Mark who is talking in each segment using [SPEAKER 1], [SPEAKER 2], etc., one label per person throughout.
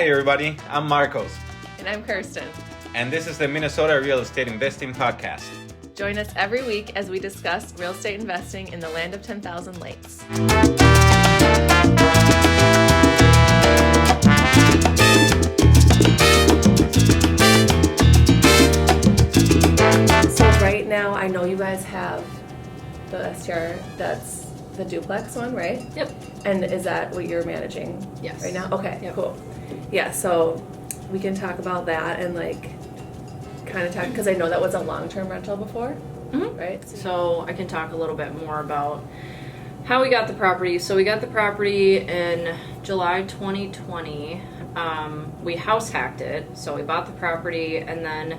[SPEAKER 1] Hey everybody, I'm Marcos.
[SPEAKER 2] And I'm Kirsten.
[SPEAKER 1] And this is the Minnesota Real Estate Investing Podcast.
[SPEAKER 2] Join us every week as we discuss real estate investing in the land of 10,000 lakes. So right now, I know you guys have the STR, that's the duplex one, right?
[SPEAKER 3] Yep.
[SPEAKER 2] And is that what you're managing
[SPEAKER 3] Yes.
[SPEAKER 2] right now? Okay,
[SPEAKER 3] Yep.
[SPEAKER 2] cool. Yeah, so we can talk about that and kind of talk, because I know that was a long-term rental before, right?
[SPEAKER 3] So I can talk a little bit more about how we got the property. So we got the property in July 2020. We house hacked it. So we bought the property and then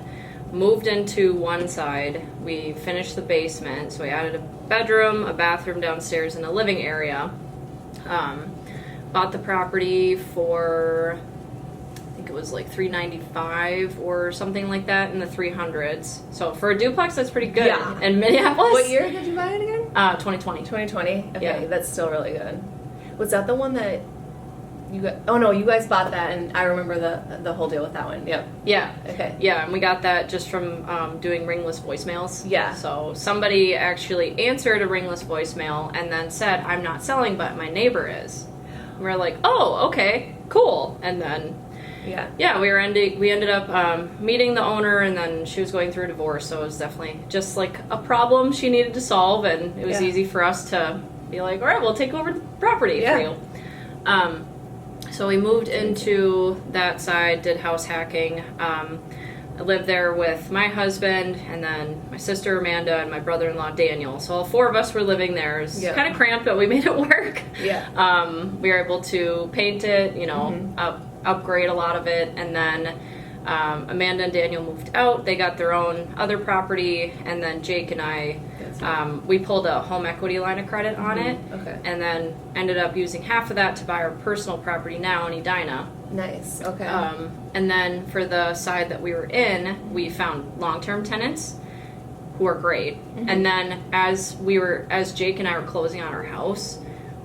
[SPEAKER 3] moved into one side. We finished the basement. So we added a bedroom, a bathroom downstairs, and a living area. Bought the property for, I think it was like $395 or something like that in the 300s. So for a duplex, that's pretty good.
[SPEAKER 2] Yeah.
[SPEAKER 3] In Minneapolis.
[SPEAKER 2] What year did you buy it again?
[SPEAKER 3] 2020.
[SPEAKER 2] 2020? Okay,
[SPEAKER 3] Yeah.
[SPEAKER 2] that's still really good. Was that the one that you got? Oh no, you guys bought that, and I remember the whole deal with that one. Yep.
[SPEAKER 3] Yeah.
[SPEAKER 2] Okay.
[SPEAKER 3] Yeah, and we got that just from doing ringless voicemails.
[SPEAKER 2] Yeah.
[SPEAKER 3] So somebody actually answered a ringless voicemail and then said, "I'm not selling, but my neighbor is." And we're like, "Oh, okay, cool." And then,
[SPEAKER 2] Yeah.
[SPEAKER 3] we ended up meeting the owner, and then she was going through a divorce, so it was definitely just like a problem she needed to solve, and it was
[SPEAKER 2] Yeah.
[SPEAKER 3] easy for us to be like, "All right, we'll take over the property for you." So we moved into that side, did house hacking. I lived there with my husband and then my sister Amanda and my brother-in-law Daniel. So all four of us were living there. It was kind of cramped, but we made it work.
[SPEAKER 2] Yeah.
[SPEAKER 3] We were able to paint it, upgrade a lot of it, and then Amanda and Daniel moved out. They got their own other property, and then Jake and I, we pulled a home equity line of credit on it,
[SPEAKER 2] Okay.
[SPEAKER 3] and then ended up using half of that to buy our personal property now in Edina.
[SPEAKER 2] Nice. Okay.
[SPEAKER 3] And then for the side that we were in, we found long-term tenants who are great. And then as Jake and I were closing on our house,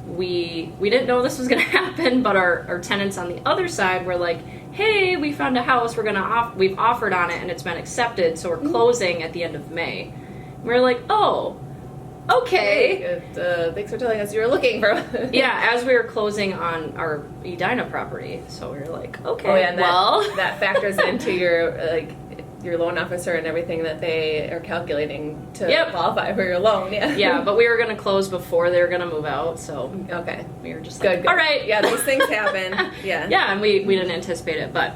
[SPEAKER 3] we didn't know this was going to happen, but our tenants on the other side were like, "Hey, we found a house. We've offered on it and it's been accepted, so we're closing at the end of May." And we were like, "Oh, okay."
[SPEAKER 2] Thanks for telling us you were looking for.
[SPEAKER 3] Yeah, as we were closing on our Edina property, so we were like, "Okay,
[SPEAKER 2] Oh yeah, and
[SPEAKER 3] well."
[SPEAKER 2] that factors into your loan officer and everything that they are calculating to qualify for your loan. Yeah.
[SPEAKER 3] Yeah, but we were going to close before they were going to move out, so
[SPEAKER 2] Okay.
[SPEAKER 3] we were just
[SPEAKER 2] Good.
[SPEAKER 3] all right.
[SPEAKER 2] Yeah, these things happen. Yeah.
[SPEAKER 3] Yeah, and we didn't anticipate it, but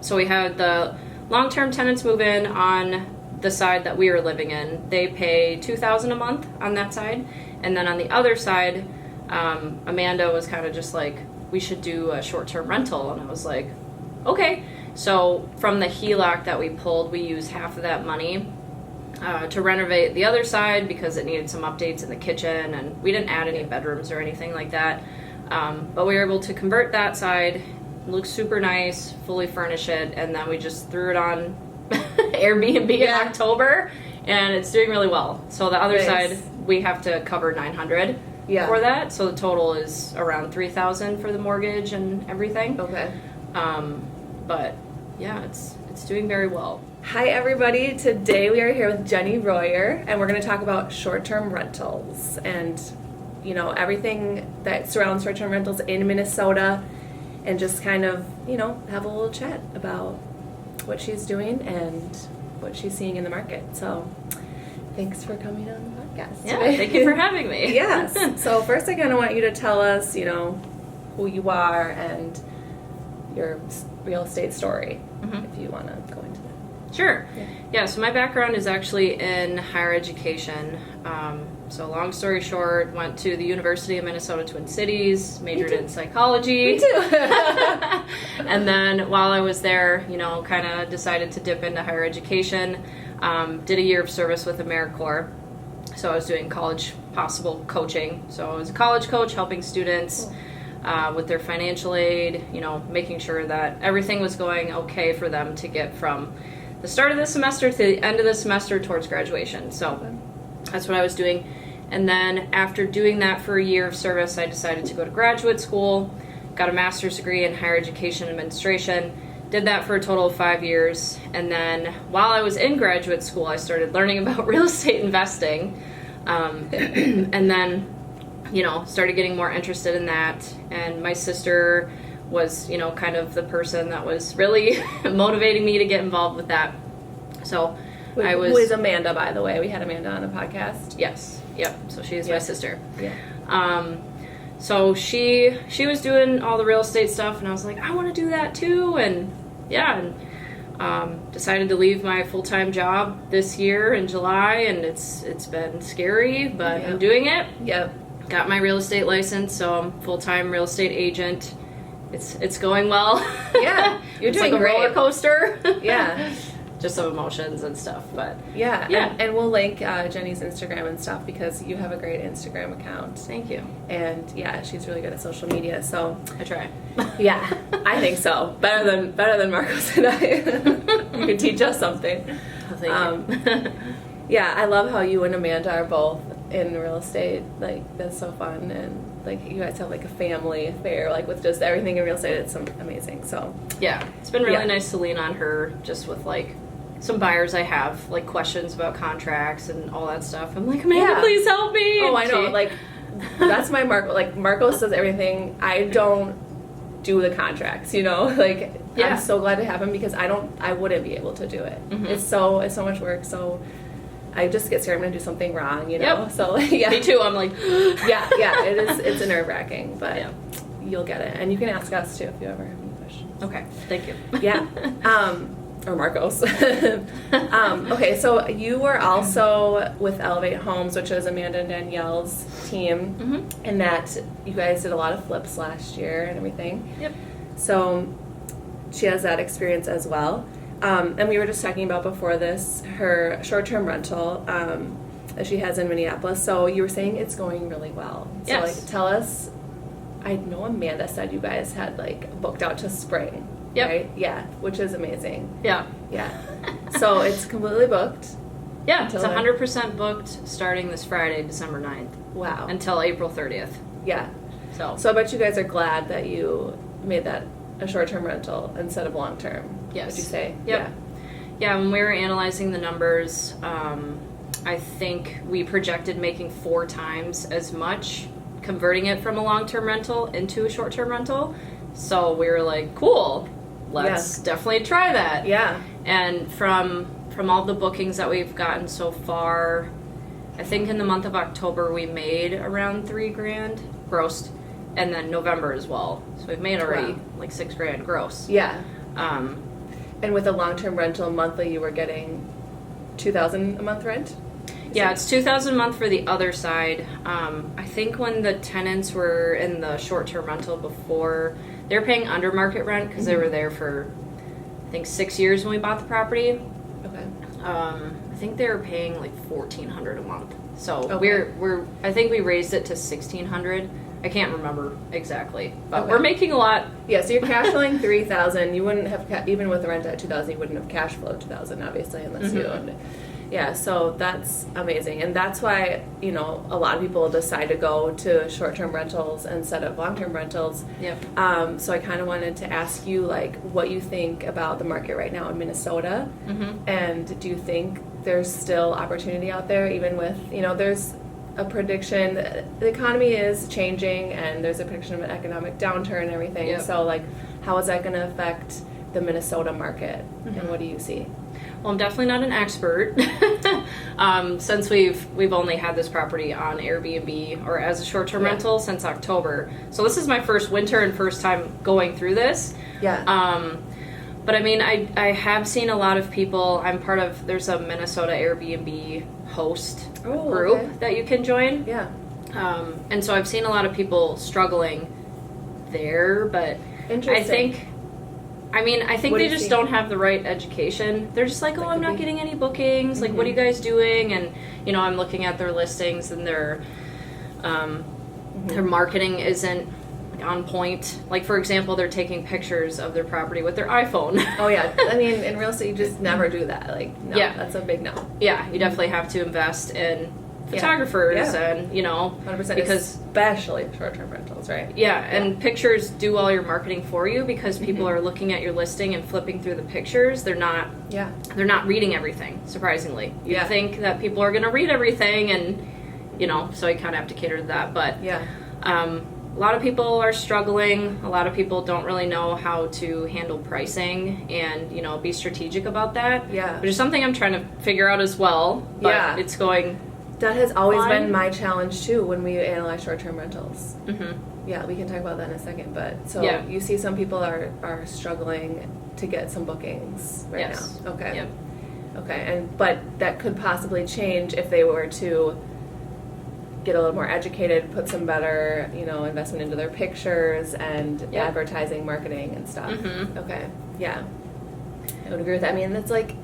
[SPEAKER 3] so we had the long-term tenants move in on the side that we were living in. They pay $2,000 a month on that side, and then on the other side, Amanda was kind of just like, "We should do a short-term rental," and I was like, "Okay." So from the HELOC that we pulled, we used half of that money to renovate the other side because it needed some updates in the kitchen, and we didn't add any bedrooms or anything like that. But we were able to convert that side, look super nice, fully furnish it, and then we just threw it on Airbnb in October, and it's doing really well. So the other side, we have to cover $900 for that, so the total is around $3,000 for the mortgage and everything.
[SPEAKER 2] Okay.
[SPEAKER 3] But yeah, it's doing very well.
[SPEAKER 2] Hi everybody. Today we are here with Jenny Rojer, and we're going to talk about short-term rentals and everything that surrounds short-term rentals in Minnesota, and just kind of have a little chat about what she's doing and what she's seeing in the market. So thanks for coming on the podcast
[SPEAKER 3] Yeah,
[SPEAKER 2] today.
[SPEAKER 3] thank you for having me.
[SPEAKER 2] Yes. So first I kind of want you to tell us, who you are and your real estate story, if you want to go into that.
[SPEAKER 3] Sure. Yeah, so my background is actually in higher education. So long story short, went to the University of Minnesota Twin Cities, majored in psychology.
[SPEAKER 2] Me too.
[SPEAKER 3] And then while I was there, kind of decided to dip into higher education. Did a year of service with AmeriCorps. So I was doing college possible coaching. So I was a college coach helping students with their financial aid, making sure that everything was going okay for them to get from the start of the semester to the end of the semester towards graduation. So that's what I was doing. And then after doing that for a year of service, I decided to go to graduate school, got a master's degree in higher education administration. Did that for a total of 5 years. And then while I was in graduate school, I started learning about real estate investing. And then, started getting more interested in that. And my sister was, kind of the person that was really motivating me to get involved with that. So
[SPEAKER 2] Who is Amanda, by the way? We had Amanda on a podcast.
[SPEAKER 3] Yes. Yep. So she is my sister.
[SPEAKER 2] Yeah.
[SPEAKER 3] So she was doing all the real estate stuff, and I was like, I want to do that too. And decided to leave my full-time job this year in July, and it's been scary, but I'm doing it.
[SPEAKER 2] Yep.
[SPEAKER 3] Got my real estate license, so I'm full-time real estate agent. It's going well.
[SPEAKER 2] Yeah, you're
[SPEAKER 3] it's
[SPEAKER 2] doing
[SPEAKER 3] like a
[SPEAKER 2] great.
[SPEAKER 3] roller coaster.
[SPEAKER 2] Yeah.
[SPEAKER 3] Just of emotions and stuff, but
[SPEAKER 2] yeah. And we'll link Jenny's Instagram and stuff because you have a great Instagram account.
[SPEAKER 3] Thank you.
[SPEAKER 2] And yeah, she's really good at social media. So
[SPEAKER 3] I try.
[SPEAKER 2] Yeah, I think so. Better than Marcos and I. You can teach us something.
[SPEAKER 3] Oh, thank you.
[SPEAKER 2] Yeah, I love how you and Amanda are both in real estate. Like, that's so fun, and like you guys have like a family affair, like with just everything in real estate. It's amazing. So
[SPEAKER 3] yeah, it's been really nice to lean on her just with like some buyers I have like questions about contracts and all that stuff. I'm like, Amanda, please help me.
[SPEAKER 2] Oh, I know. Like, that's my Marco. Like, Marcos does everything. I don't do the contracts. Like, I'm so glad to have him because I wouldn't be able to do it. Mm-hmm. It's so much work. So I just get scared I'm gonna do something wrong.
[SPEAKER 3] Yep.
[SPEAKER 2] So yeah.
[SPEAKER 3] Me too. I'm like,
[SPEAKER 2] yeah. It is. It's a nerve-wracking, but you'll get it, and you can ask us too if you ever have any questions.
[SPEAKER 3] Okay. Thank you.
[SPEAKER 2] Yeah. Or Marcos. Okay, so you were also with Elevate Homes, which is Amanda and Danielle's team, and that you guys did a lot of flips last year and everything.
[SPEAKER 3] Yep.
[SPEAKER 2] So she has that experience as well. And we were just talking about before this, her short-term rental that she has in Minneapolis. So you were saying it's going really well. So
[SPEAKER 3] Yes.
[SPEAKER 2] tell us, I know Amanda said you guys had booked out to spring.
[SPEAKER 3] Yep.
[SPEAKER 2] Right? Yeah, which is amazing.
[SPEAKER 3] Yeah.
[SPEAKER 2] Yeah. So it's completely booked.
[SPEAKER 3] Yeah, it's 100% booked starting this Friday, December 9th.
[SPEAKER 2] Wow.
[SPEAKER 3] Until April 30th.
[SPEAKER 2] Yeah.
[SPEAKER 3] So
[SPEAKER 2] I bet you guys are glad that you made that a short-term rental instead of long-term.
[SPEAKER 3] Yes.
[SPEAKER 2] Would you say?
[SPEAKER 3] Yep. Yeah, when we were analyzing the numbers, I think we projected making 4 times as much converting it from a long-term rental into a short-term rental. So we were like, cool. Let's definitely try that.
[SPEAKER 2] Yeah.
[SPEAKER 3] And from all the bookings that we've gotten so far, I think in the month of October we made around $3,000 gross, and then November as well. So we've made already like $6,000 gross.
[SPEAKER 2] Yeah. And with a long-term rental monthly, you were getting $2,000 a month rent?
[SPEAKER 3] Yeah, it's $2,000 a month for the other side. I think when the tenants were in the short-term rental before, they were paying under market rent because they were there for, I think, 6 years when we bought the property.
[SPEAKER 2] Okay.
[SPEAKER 3] I think they were paying like $1,400 a month. So
[SPEAKER 2] Okay.
[SPEAKER 3] I think we raised it to $1,600. I can't remember exactly, but we're making a lot.
[SPEAKER 2] Yeah, so you're cash flowing $3,000. You wouldn't have even with the rent at $2,000, you wouldn't have cash flowed $2,000 obviously unless you owned it. Yeah, so that's amazing, and that's why a lot of people decide to go to short-term rentals instead of long-term rentals.
[SPEAKER 3] Yep.
[SPEAKER 2] So I kind of wanted to ask you what you think about the market right now in Minnesota, and do you think there's still opportunity out there, even with there's a prediction that the economy is changing, and there's a prediction of an economic downturn and everything.
[SPEAKER 3] Yep.
[SPEAKER 2] So how is that going to affect the Minnesota market, and what do you see?
[SPEAKER 3] Well, I'm definitely not an expert since we've only had this property on Airbnb or as a short-term rental since October. So this is my first winter and first time going through this.
[SPEAKER 2] Yeah.
[SPEAKER 3] But I mean, I have seen a lot of people. There's a Minnesota Airbnb host group that you can join.
[SPEAKER 2] Yeah.
[SPEAKER 3] And so I've seen a lot of people struggling there, but
[SPEAKER 2] Interesting.
[SPEAKER 3] I think they just don't have the right education. They're just like, I'm not getting any bookings. Like, what are you guys doing? And, I'm looking at their listings, and their marketing isn't on point. Like, for example, they're taking pictures of their property with their iPhone.
[SPEAKER 2] Oh, yeah. I mean, in real estate, you just never do that. No, that's a big no.
[SPEAKER 3] Yeah, you definitely have to invest in photographers
[SPEAKER 2] Yeah.
[SPEAKER 3] and, you know,
[SPEAKER 2] 100%,
[SPEAKER 3] because
[SPEAKER 2] especially short-term rentals, right?
[SPEAKER 3] yeah, and pictures do all your marketing for you because people are looking at your listing and flipping through the pictures. They're not reading everything, surprisingly. You'd think that people are going to read everything, and, you know, so you kind of have to cater to that. But a lot of people are struggling. A lot of people don't really know how to handle pricing and, you know, be strategic about that.
[SPEAKER 2] Yeah.
[SPEAKER 3] Which is something I'm trying to figure out as well. But it's going...
[SPEAKER 2] That has always
[SPEAKER 3] fine.
[SPEAKER 2] been my challenge, too, when we analyze short-term rentals.
[SPEAKER 3] Mm-hmm.
[SPEAKER 2] Yeah, we can talk about that in a second. But so you see some people are struggling to get some bookings right now. Okay.
[SPEAKER 3] Yep.
[SPEAKER 2] Okay, but that could possibly change if they were to get a little more educated, put some better, you know, investment into their pictures and advertising, marketing, and stuff.
[SPEAKER 3] Mm-hmm.
[SPEAKER 2] Okay, yeah, I would agree with that. I mean, it's like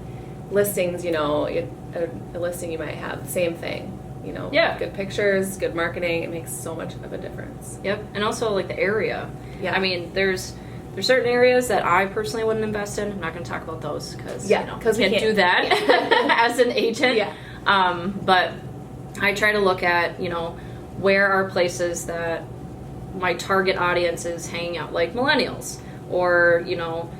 [SPEAKER 2] listings, you know, a listing you might have, same thing, you know, good pictures, good marketing, it makes so much of a difference.
[SPEAKER 3] Yep, and also like the area.
[SPEAKER 2] Yeah.
[SPEAKER 3] I mean, there's certain areas that I personally wouldn't invest in. I'm not going to talk about those because you know, we can't do that as an agent.
[SPEAKER 2] Yeah.
[SPEAKER 3] But I try to look at, you know, where are places that my target audience is hanging out, like millennials or, you know,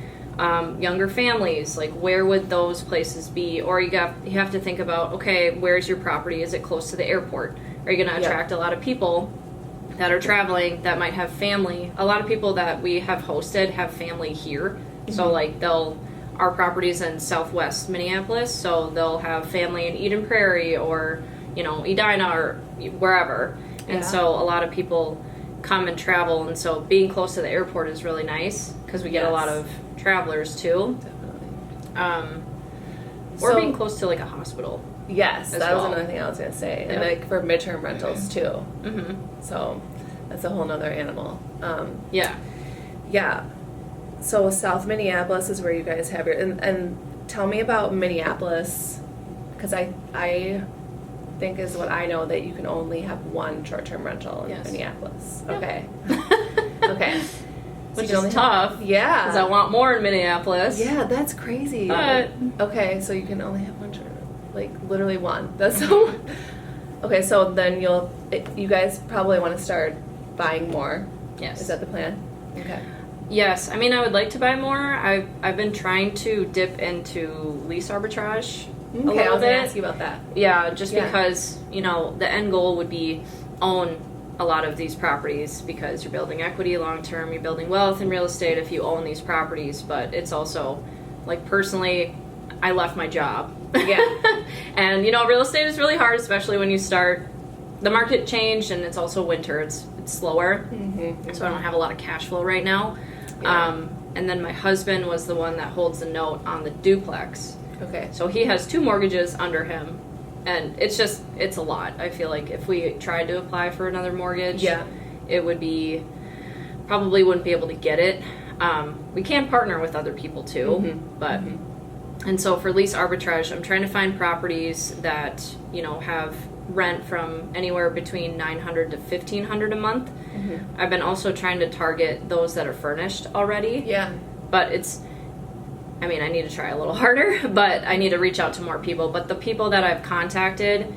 [SPEAKER 3] younger families. Like, where would those places be? Or you have to think about, okay, where's your property? Is it close to the airport? Are you going to attract a lot of people that are traveling that might have family? A lot of people that we have hosted have family here. So, like, our property's in Southwest Minneapolis, so they'll have family in Eden Prairie or, you know, Edina or wherever. And so a lot of people come and travel, and so being close to the airport is really nice because we get a lot of travelers too.
[SPEAKER 2] Definitely.
[SPEAKER 3] Or being close to like a hospital.
[SPEAKER 2] Yes, that was
[SPEAKER 3] well.
[SPEAKER 2] another thing I was going to say. And like for midterm rentals too.
[SPEAKER 3] Mm-hmm.
[SPEAKER 2] So that's a whole nother animal.
[SPEAKER 3] Yeah.
[SPEAKER 2] So South Minneapolis is where you guys have your, and tell me about Minneapolis, because I think is what I know that you can only have one short-term rental in Minneapolis.
[SPEAKER 3] Yep.
[SPEAKER 2] Okay. Okay.
[SPEAKER 3] Which is tough.
[SPEAKER 2] Yeah.
[SPEAKER 3] Because I want more in Minneapolis.
[SPEAKER 2] Yeah, that's crazy.
[SPEAKER 3] But
[SPEAKER 2] okay, so you can only have one short, like literally one. That's so. Okay, so then you guys probably want to start buying more.
[SPEAKER 3] Yes.
[SPEAKER 2] Is that the plan? Okay.
[SPEAKER 3] Yes, I mean, I would like to buy more. I've been trying to dip into lease arbitrage a little
[SPEAKER 2] I was
[SPEAKER 3] bit.
[SPEAKER 2] going to ask you about that.
[SPEAKER 3] Yeah, just because, you know, the end goal would be own a lot of these properties because you're building equity long term, you're building wealth in real estate if you own these properties, but it's also, like, personally, I left my job.
[SPEAKER 2] Yeah.
[SPEAKER 3] And, you know, real estate is really hard, especially when you start. The market changed, and it's also winter. It's slower, so I don't have a lot of cash flow right now.
[SPEAKER 2] Yeah.
[SPEAKER 3] And then my husband was the one that holds the note on the duplex.
[SPEAKER 2] Okay.
[SPEAKER 3] So he has 2 mortgages under him, and it's a lot. I feel like if we tried to apply for another mortgage, it would be, probably wouldn't be able to get it. We can partner with other people too, but, and so for lease arbitrage, I'm trying to find properties that, you know, have rent from anywhere between $900 to $1,500 a month. I've been also trying to target those that are furnished already.
[SPEAKER 2] Yeah.
[SPEAKER 3] But I mean, I need to try a little harder, but I need to reach out to more people. But the people that I've contacted,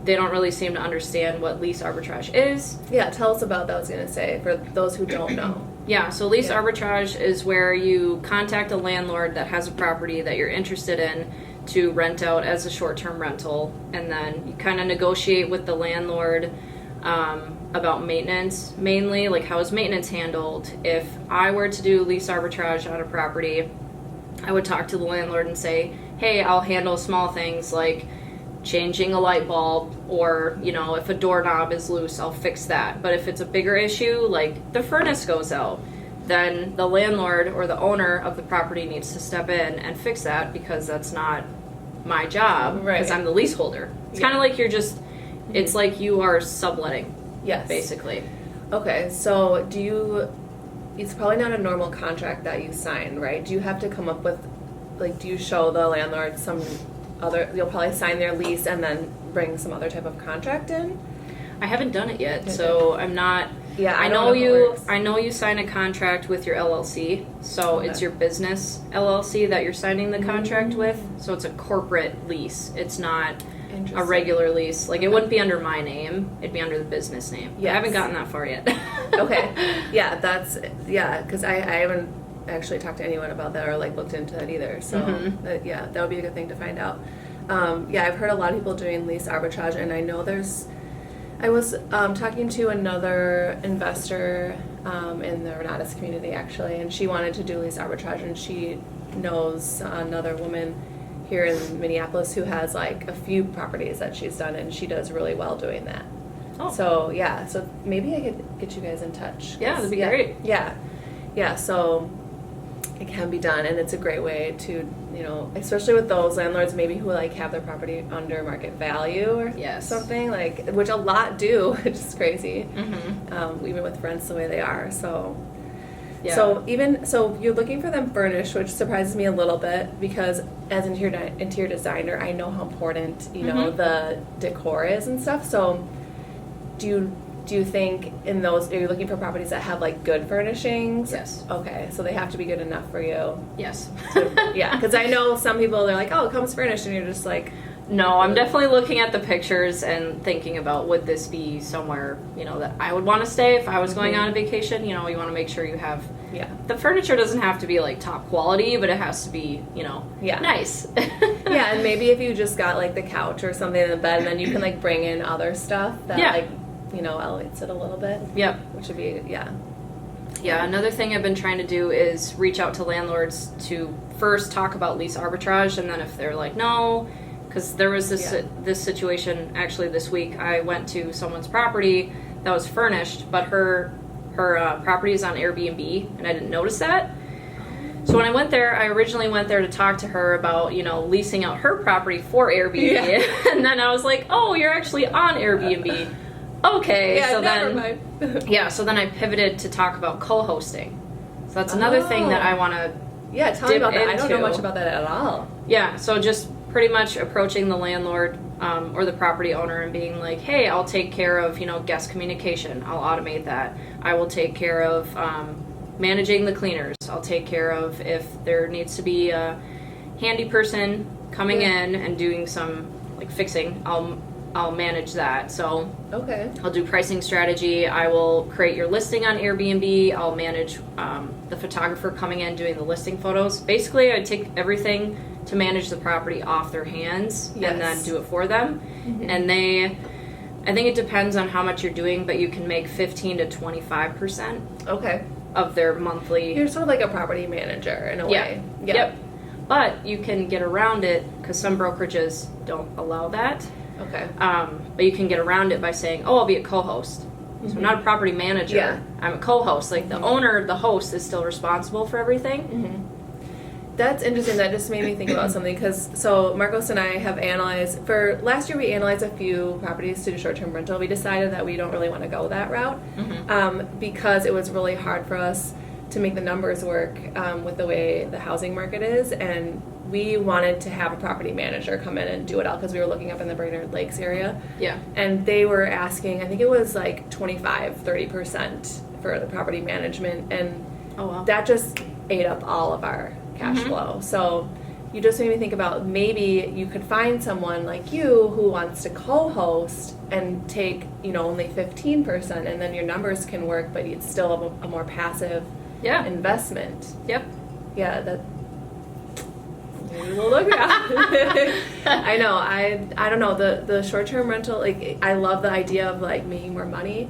[SPEAKER 3] they don't really seem to understand what lease arbitrage is.
[SPEAKER 2] Yeah, tell us about that, I was going to say, for those who don't know.
[SPEAKER 3] Yeah, so lease arbitrage is where you contact a landlord that has a property that you're interested in to rent out as a short-term rental, and then you kind of negotiate with the landlord about maintenance, mainly, like how is maintenance handled. If I were to do lease arbitrage on a property, I would talk to the landlord and say, hey, I'll handle small things like changing a light bulb, or, you know, if a doorknob is loose, I'll fix that. But if it's a bigger issue, like the furnace goes out, then the landlord or the owner of the property needs to step in and fix that, because that's not my job, because I'm the leaseholder. It's kind of like you're just, it's like you are subletting, basically. Okay, so it's probably not a normal contract that you sign, right? Do you have to come up with, like, do you show the landlord some other, you'll probably sign their lease and then bring some other type of contract in? I haven't done it yet, so I'm not. Yeah, I know you sign a contract with your LLC, so it's your business LLC that you're signing the contract with. So it's a corporate lease. It's not a regular lease. Like, it wouldn't be under my name. It'd be under the business name.
[SPEAKER 2] Yes.
[SPEAKER 3] I haven't gotten that far yet.
[SPEAKER 2] Okay. Yeah, because I haven't actually talked to anyone about that or, like, looked into that either. So, that would be a good thing to find out. I've heard a lot of people doing lease arbitrage, and I know I was talking to another investor in the Renatus community, actually, and she wanted to do lease arbitrage, and she knows another woman here in Minneapolis who has, like, a few properties that she's done, and she does really well doing that.
[SPEAKER 3] Oh.
[SPEAKER 2] So maybe I could get you guys in touch.
[SPEAKER 3] Yeah, that'd be great.
[SPEAKER 2] Yeah, so it can be done, and it's a great way to, especially with those landlords maybe who, like, have their property under market value or something, like, which a lot do, which is crazy, even with rents the way they are. So so you're looking for them furnished, which surprises me a little bit, because as an interior designer, I know how important know the decor is and stuff. So do you think in those, are you looking for properties that have, like, good furnishings?
[SPEAKER 3] Yes.
[SPEAKER 2] Okay, so they have to be good enough for you.
[SPEAKER 3] Yes.
[SPEAKER 2] Because I know some people, they're like, oh, it comes furnished, and you're just like...
[SPEAKER 3] No, I'm definitely looking at the pictures and thinking about, would this be somewhere, that I would want to stay if I was going on a vacation? You want to make sure you have...
[SPEAKER 2] Yeah.
[SPEAKER 3] The furniture doesn't have to be, like, top quality, but it has to be, nice.
[SPEAKER 2] Yeah, and maybe if you just got, like, the couch or something in the bed, and then you can, like, bring in other stuff that, like, elevates it a little bit.
[SPEAKER 3] Yep.
[SPEAKER 2] Which would be,
[SPEAKER 3] Yeah, another thing I've been trying to do is reach out to landlords to first talk about lease arbitrage, and then if they're like, no... Because there was this situation actually this week. I went to someone's property that was furnished, but her property is on Airbnb, and I didn't notice that. So when I went there, I originally went there to talk to her about, leasing out her property for Airbnb. Yeah. And then I was like, oh, you're actually on Airbnb. Okay.
[SPEAKER 2] Yeah,
[SPEAKER 3] so
[SPEAKER 2] never
[SPEAKER 3] then,
[SPEAKER 2] mind.
[SPEAKER 3] So then I pivoted to talk about co-hosting. So that's another thing that I want to
[SPEAKER 2] tell me about that. I don't know much about that at all.
[SPEAKER 3] Yeah, so just pretty much approaching the landlord or the property owner and being like, hey, I'll take care of, guest communication. I'll automate that. I will take care of managing the cleaners. I'll take care of if there needs to be a handy person coming in and doing some, like, fixing. I'll manage that. So I'll do pricing strategy. I will create your listing on Airbnb. I'll manage the photographer coming in doing the listing photos. Basically, I take everything to manage the property off their hands and then do it for them. And I think it depends on how much you're doing, but you can make 15 to 25% of their monthly.
[SPEAKER 2] You're sort of like a property manager in a way.
[SPEAKER 3] Yep. But you can get around it because some brokerages don't allow that. But you can get around it by saying, oh, I'll be a co-host. So I'm not a property manager. Yeah. I'm a co-host. Like, the owner, the host, is still responsible for everything.
[SPEAKER 2] That's interesting. That just made me think about something, because so Marcos and I have analyzed, for last year we analyzed a few properties to do short-term rental. We decided that we don't really want to go that route because it was really hard for us to make the numbers work with the way the housing market is, and we wanted to have a property manager come in and do it all because we were looking up in the Brainerd Lakes area. Yeah. And they were asking, I think it was like 25-30% for the property management, and that just ate up all of our cash flow. So you just made me think about, maybe you could find someone like you who wants to co-host and take, only 15%, and then your numbers can work, but it's still a more passive investment. Yep. Yeah, that maybe we'll look at. I know. I don't know, the short-term rental, like, I love the idea of, like, making more money.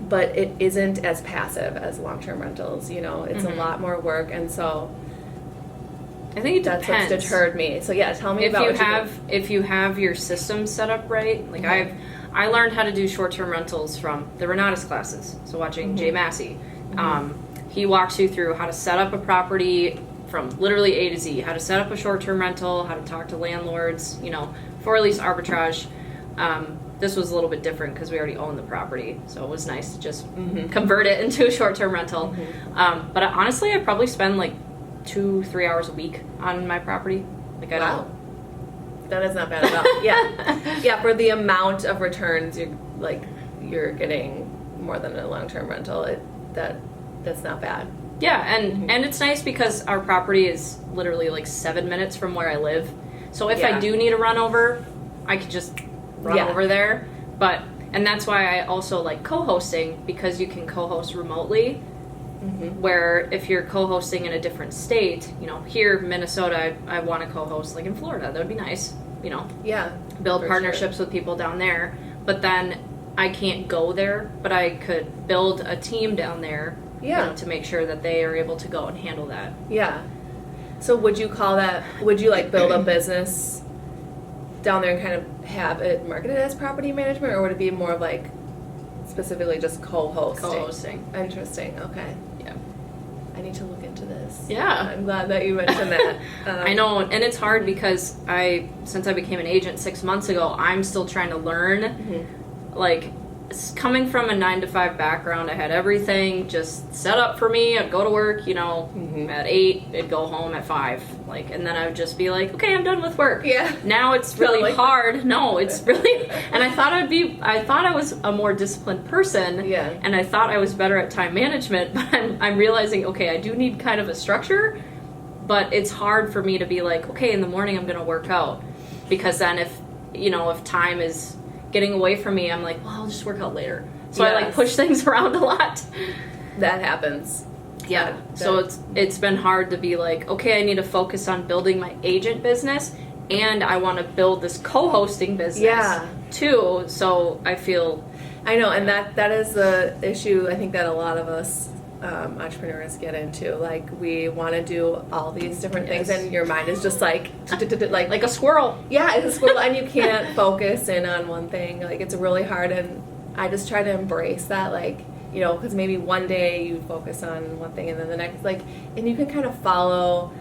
[SPEAKER 2] But it isn't as passive as long-term rentals. It's a lot more work, and so
[SPEAKER 3] I think it
[SPEAKER 2] that's
[SPEAKER 3] depends.
[SPEAKER 2] what's deterred me. So tell me about
[SPEAKER 3] if you have your system set up right. Like, I learned how to do short-term rentals from the Renatus classes. So watching Jay Massey, he walks you through how to set up a property from literally A to Z. How to set up a short-term rental, how to talk to landlords. For lease arbitrage. This was a little bit different because we already own the property, so it was nice to just convert it into a short-term rental. But honestly, I probably spend like 2-3 hours a week on my property. Like, I don't.
[SPEAKER 2] That is not bad at all. Yeah, for the amount of returns you're getting more than a long-term rental. That's not bad.
[SPEAKER 3] Yeah, and it's nice because our property is literally like 7 minutes from where I live. So if I do need a run over, I could just run
[SPEAKER 2] Yeah.
[SPEAKER 3] over there. And that's why I also like co-hosting, because you can co-host remotely. Where if you're co-hosting in a different state, here Minnesota, I want to co-host like in Florida. That would be nice,
[SPEAKER 2] Yeah.
[SPEAKER 3] build
[SPEAKER 2] For
[SPEAKER 3] partnerships with people down there. But then I can't go there, but I could build a team down there,
[SPEAKER 2] Yeah.
[SPEAKER 3] to make sure that they are able to go and handle that.
[SPEAKER 2] Yeah. So would you like build a business down there and kind of have it marketed as property management, or would it be more of like specifically just co-hosting?
[SPEAKER 3] Co-hosting.
[SPEAKER 2] Interesting. Okay.
[SPEAKER 3] Yeah.
[SPEAKER 2] I need to look into this.
[SPEAKER 3] Yeah.
[SPEAKER 2] I'm glad that you mentioned that.
[SPEAKER 3] I know, and it's hard because since I became an agent 6 months ago, I'm still trying to learn. Like, coming from a 9-to-5 background, I had everything just set up for me. I'd go to work, at 8, I'd go home at 5, and then I would just be like, okay, I'm done with work.
[SPEAKER 2] Yeah.
[SPEAKER 3] Now it's really
[SPEAKER 2] Totally.
[SPEAKER 3] hard. No, it's really, and I thought I was a more disciplined person.
[SPEAKER 2] Yeah.
[SPEAKER 3] And I thought I was better at time management, but I'm realizing, okay, I do need kind of a structure, but it's hard for me to be like, okay, in the morning I'm going to work out, because then if time is getting away from me, I'm like, well, I'll just work out later. So I
[SPEAKER 2] Yes.
[SPEAKER 3] push things around a lot.
[SPEAKER 2] That happens.
[SPEAKER 3] Yeah. So it's been hard to be like, okay, I need to focus on building my agent business, and I want to build this co-hosting business too. So I know,
[SPEAKER 2] and that is the issue I think that a lot of us entrepreneurs get into. Like, we want to do all these different things, and your mind is just like
[SPEAKER 3] like a squirrel.
[SPEAKER 2] Yeah, it's a squirrel, and you can't focus in on one thing. Like, it's really hard, and I just try to embrace that, because maybe one day you focus on one thing, and then the next, and you can kind of follow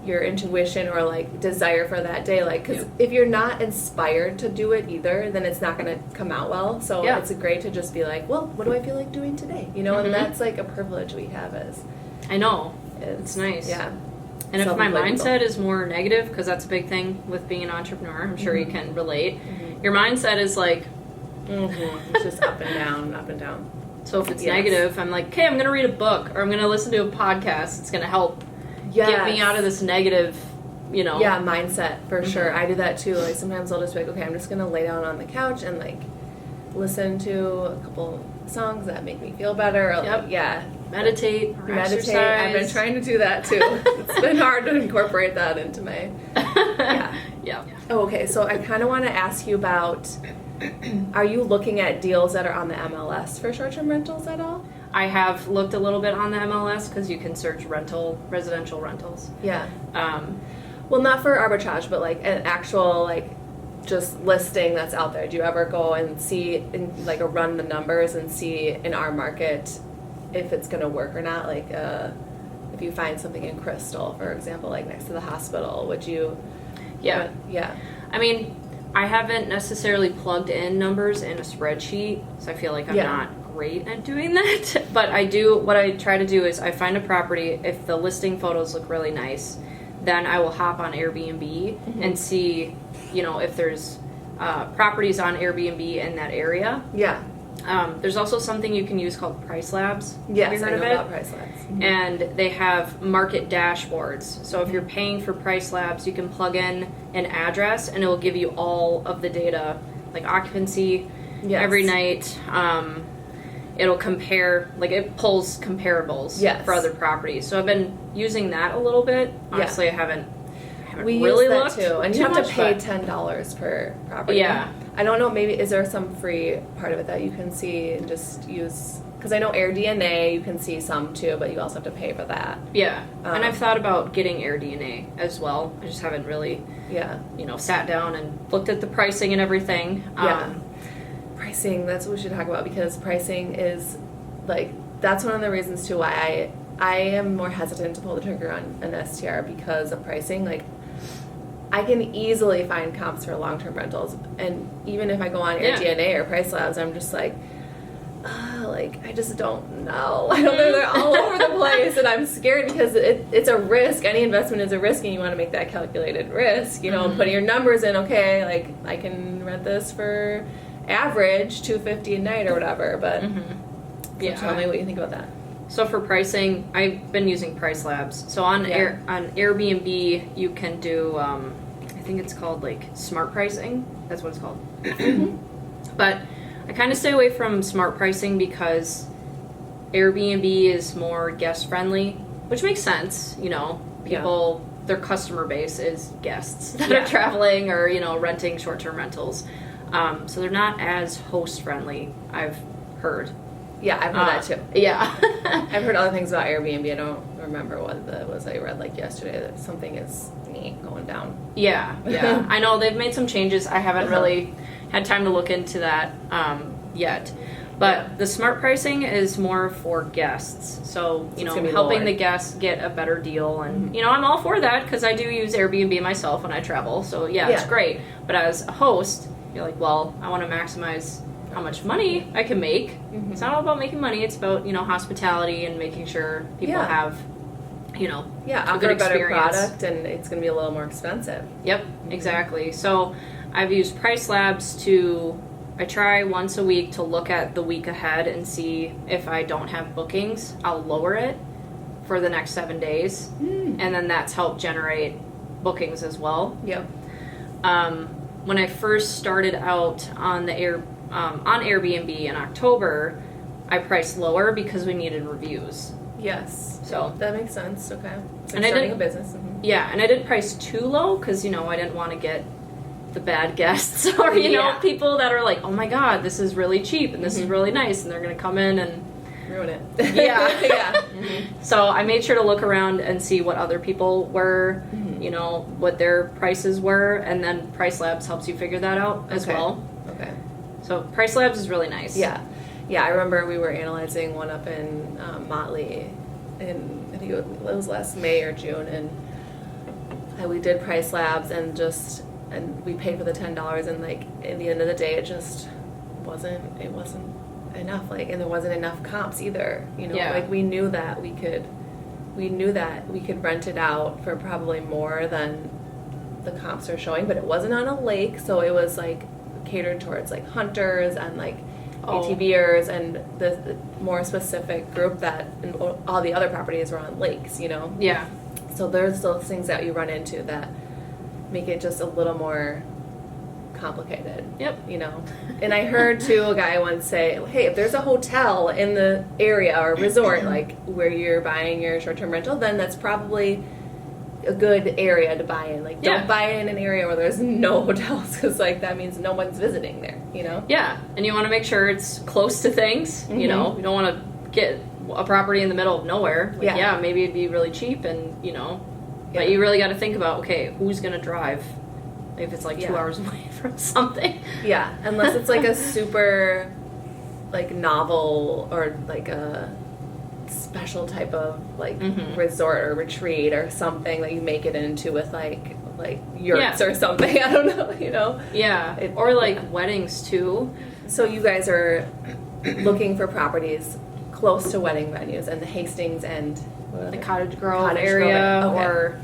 [SPEAKER 2] your intuition or desire for that day, because if you're not inspired to do it either, then it's not going to come out well. So it's great to just be like, well, what do I feel like doing today? And that's a privilege we have as
[SPEAKER 3] I know, it's nice.
[SPEAKER 2] Yeah.
[SPEAKER 3] And if my mindset is more negative, because that's a big thing with being an entrepreneur, I'm sure you can relate. Your mindset is
[SPEAKER 2] it's just up and down, up and down.
[SPEAKER 3] So if it's negative, I'm like, okay, I'm going to read a book, or I'm going to listen to a podcast. It's going to help get me out of this negative,
[SPEAKER 2] Yeah, mindset, for sure. I do that too. Sometimes I'll just be like, okay, I'm just going to lay down on the couch and, listen to a couple songs that make me feel better. Or,
[SPEAKER 3] meditate or exercise.
[SPEAKER 2] I've been trying to do that too. It's been hard to incorporate that into my...
[SPEAKER 3] Yeah.
[SPEAKER 2] Oh, okay, so I kind of want to ask you about, are you looking at deals that are on the MLS for short-term rentals at all?
[SPEAKER 3] I have looked a little bit on the MLS, because you can search residential rentals.
[SPEAKER 2] Yeah.
[SPEAKER 3] Well,
[SPEAKER 2] not for arbitrage, but an actual just listing that's out there. Do you ever go and see run the numbers and see in our market if it's going to work or not? If you find something in Crystal, for example, next to the hospital, would you?
[SPEAKER 3] Yeah.
[SPEAKER 2] Yeah.
[SPEAKER 3] I mean, I haven't necessarily plugged in numbers in a spreadsheet, so I feel like I'm not great at doing that. But what I try to do is I find a property, if the listing photos look really nice, then I will hop on Airbnb and see, if there's properties on Airbnb in that area.
[SPEAKER 2] Yeah.
[SPEAKER 3] There's also something you can use called Price Labs.
[SPEAKER 2] Yes,
[SPEAKER 3] Have you heard
[SPEAKER 2] I know
[SPEAKER 3] of it?
[SPEAKER 2] about Price Labs.
[SPEAKER 3] And they have market dashboards. So if you're paying for Price Labs, you can plug in an address, and it will give you all of the data, like occupancy every night. It'll compare, it pulls comparables for other properties. So I've been using that a little bit. Honestly, I haven't
[SPEAKER 2] we
[SPEAKER 3] really
[SPEAKER 2] use that
[SPEAKER 3] looked
[SPEAKER 2] too, and you have
[SPEAKER 3] much,
[SPEAKER 2] to pay
[SPEAKER 3] but
[SPEAKER 2] $10 per property.
[SPEAKER 3] Yeah.
[SPEAKER 2] I don't know. Maybe is there some free part of it that you can see and just use? Because I know AirDNA you can see some too, but you also have to pay for that.
[SPEAKER 3] Yeah, and I've thought about getting AirDNA as well. I just haven't really, sat down and looked at the pricing and everything.
[SPEAKER 2] Pricing. That's what we should talk about, because pricing is that's one of the reasons too why I am more hesitant to pull the trigger on an STR, because of pricing. I can easily find comps for long-term rentals, and even if I go on AirDNA or Price Labs, I'm just I just don't know. I don't know. They're all over the place, and I'm scared because it's a risk. Any investment is a risk, and you want to make that calculated risk. Putting your numbers in. Okay, I can rent this for average $250 a night or whatever. But so tell me what you think about that.
[SPEAKER 3] So for pricing, I've been using Price Labs. So on Airbnb, you can do, I think it's called smart pricing. That's what it's called. But I kind of stay away from smart pricing because Airbnb is more guest friendly, which makes sense. You know, people, their customer base is guests that are traveling or, you know, renting short-term rentals. So they're not as host friendly, I've heard.
[SPEAKER 2] Yeah, I've heard that too.
[SPEAKER 3] Yeah.
[SPEAKER 2] I've heard other things about Airbnb. I don't remember what it was I read like yesterday that something is going down.
[SPEAKER 3] Yeah. I know they've made some changes. I haven't really had time to look into that yet. But the smart pricing is more for guests. So, you know, helping the guests get a better deal. And, you know, I'm all for that because I do use Airbnb myself when I travel. So, it's great. But as a host, you're like, well, I want to maximize how much money I can make. It's not all about making money. It's about, you know, hospitality and making sure people have, you know,
[SPEAKER 2] offer
[SPEAKER 3] a good
[SPEAKER 2] better
[SPEAKER 3] experience.
[SPEAKER 2] Product, and it's going to be a little more expensive.
[SPEAKER 3] Yep, exactly. So I've used Price Labs I try once a week to look at the week ahead and see if I don't have bookings. I'll lower it for the next 7 days. And then that's helped generate bookings as well.
[SPEAKER 2] Yep.
[SPEAKER 3] When I first started out on on Airbnb in October, I priced lower because we needed reviews.
[SPEAKER 2] Yes.
[SPEAKER 3] So
[SPEAKER 2] that makes sense. Okay. So
[SPEAKER 3] and
[SPEAKER 2] starting a business.
[SPEAKER 3] Yeah, and I didn't price too low because, you know, I didn't want to get the bad guests or, you know, people that are like, oh my God, this is really cheap and this is really nice, and they're going to come in and
[SPEAKER 2] ruin it.
[SPEAKER 3] Yeah. So I made sure to look around and see what other people were, you know, what their prices were, and then Price Labs helps you figure that out as well.
[SPEAKER 2] Okay.
[SPEAKER 3] So Price Labs is really nice.
[SPEAKER 2] Yeah. Yeah, I remember we were analyzing one up in Motley in, I think it was last May or June, and we did Price Labs and we paid for the $10, and like at the end of the day it just wasn't enough, like, and there wasn't enough comps either, you know. Like we knew that we could rent it out for probably more than the comps are showing, but it wasn't on a lake, so it was like catered towards like hunters and like ATVers and the more specific group that all the other properties were on lakes, you know.
[SPEAKER 3] Yeah.
[SPEAKER 2] So there's those things that you run into that make it just a little more complicated.
[SPEAKER 3] Yep.
[SPEAKER 2] You know. And I heard too a guy once say, hey, if there's a hotel in the area or resort like where you're buying your short-term rental, then that's probably a good area to buy in. Like, don't buy in an area where there's no hotels, because like that means no one's visiting there, you know.
[SPEAKER 3] Yeah, and you want to make sure it's close to things. You know, you don't want to get a property in the middle of nowhere. Like, maybe it'd be really cheap, and you know, but you really got to think about, okay, who's gonna drive if it's like 2 hours away from something?
[SPEAKER 2] Yeah, unless it's like a super like novel or like a special type of like resort or retreat or something that you make it into with like yurts or something. I don't know, you know.
[SPEAKER 3] Yeah, or like weddings too.
[SPEAKER 2] So you guys are looking for properties close to wedding venues and the Hastings and
[SPEAKER 3] the Cottage Grove area, or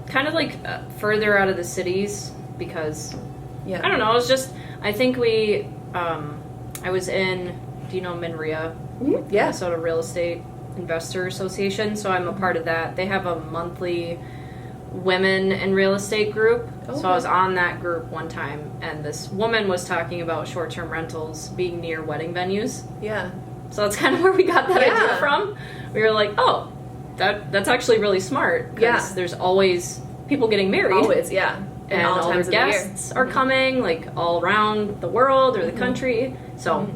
[SPEAKER 3] kind of like further out of the cities, because I don't know. It's just, I think I was in, do you know MNREA? Minnesota Real Estate Investor Association, so I'm a part of that. They have a monthly women in real estate group. So I was on that group one time, and this woman was talking about short-term rentals being near wedding venues. Yeah. So that's kind of where we got that idea from. We were like, oh, that's actually really smart, because there's always people getting married.
[SPEAKER 2] Always, and
[SPEAKER 3] all their guests are coming, like all around the world or the country. So,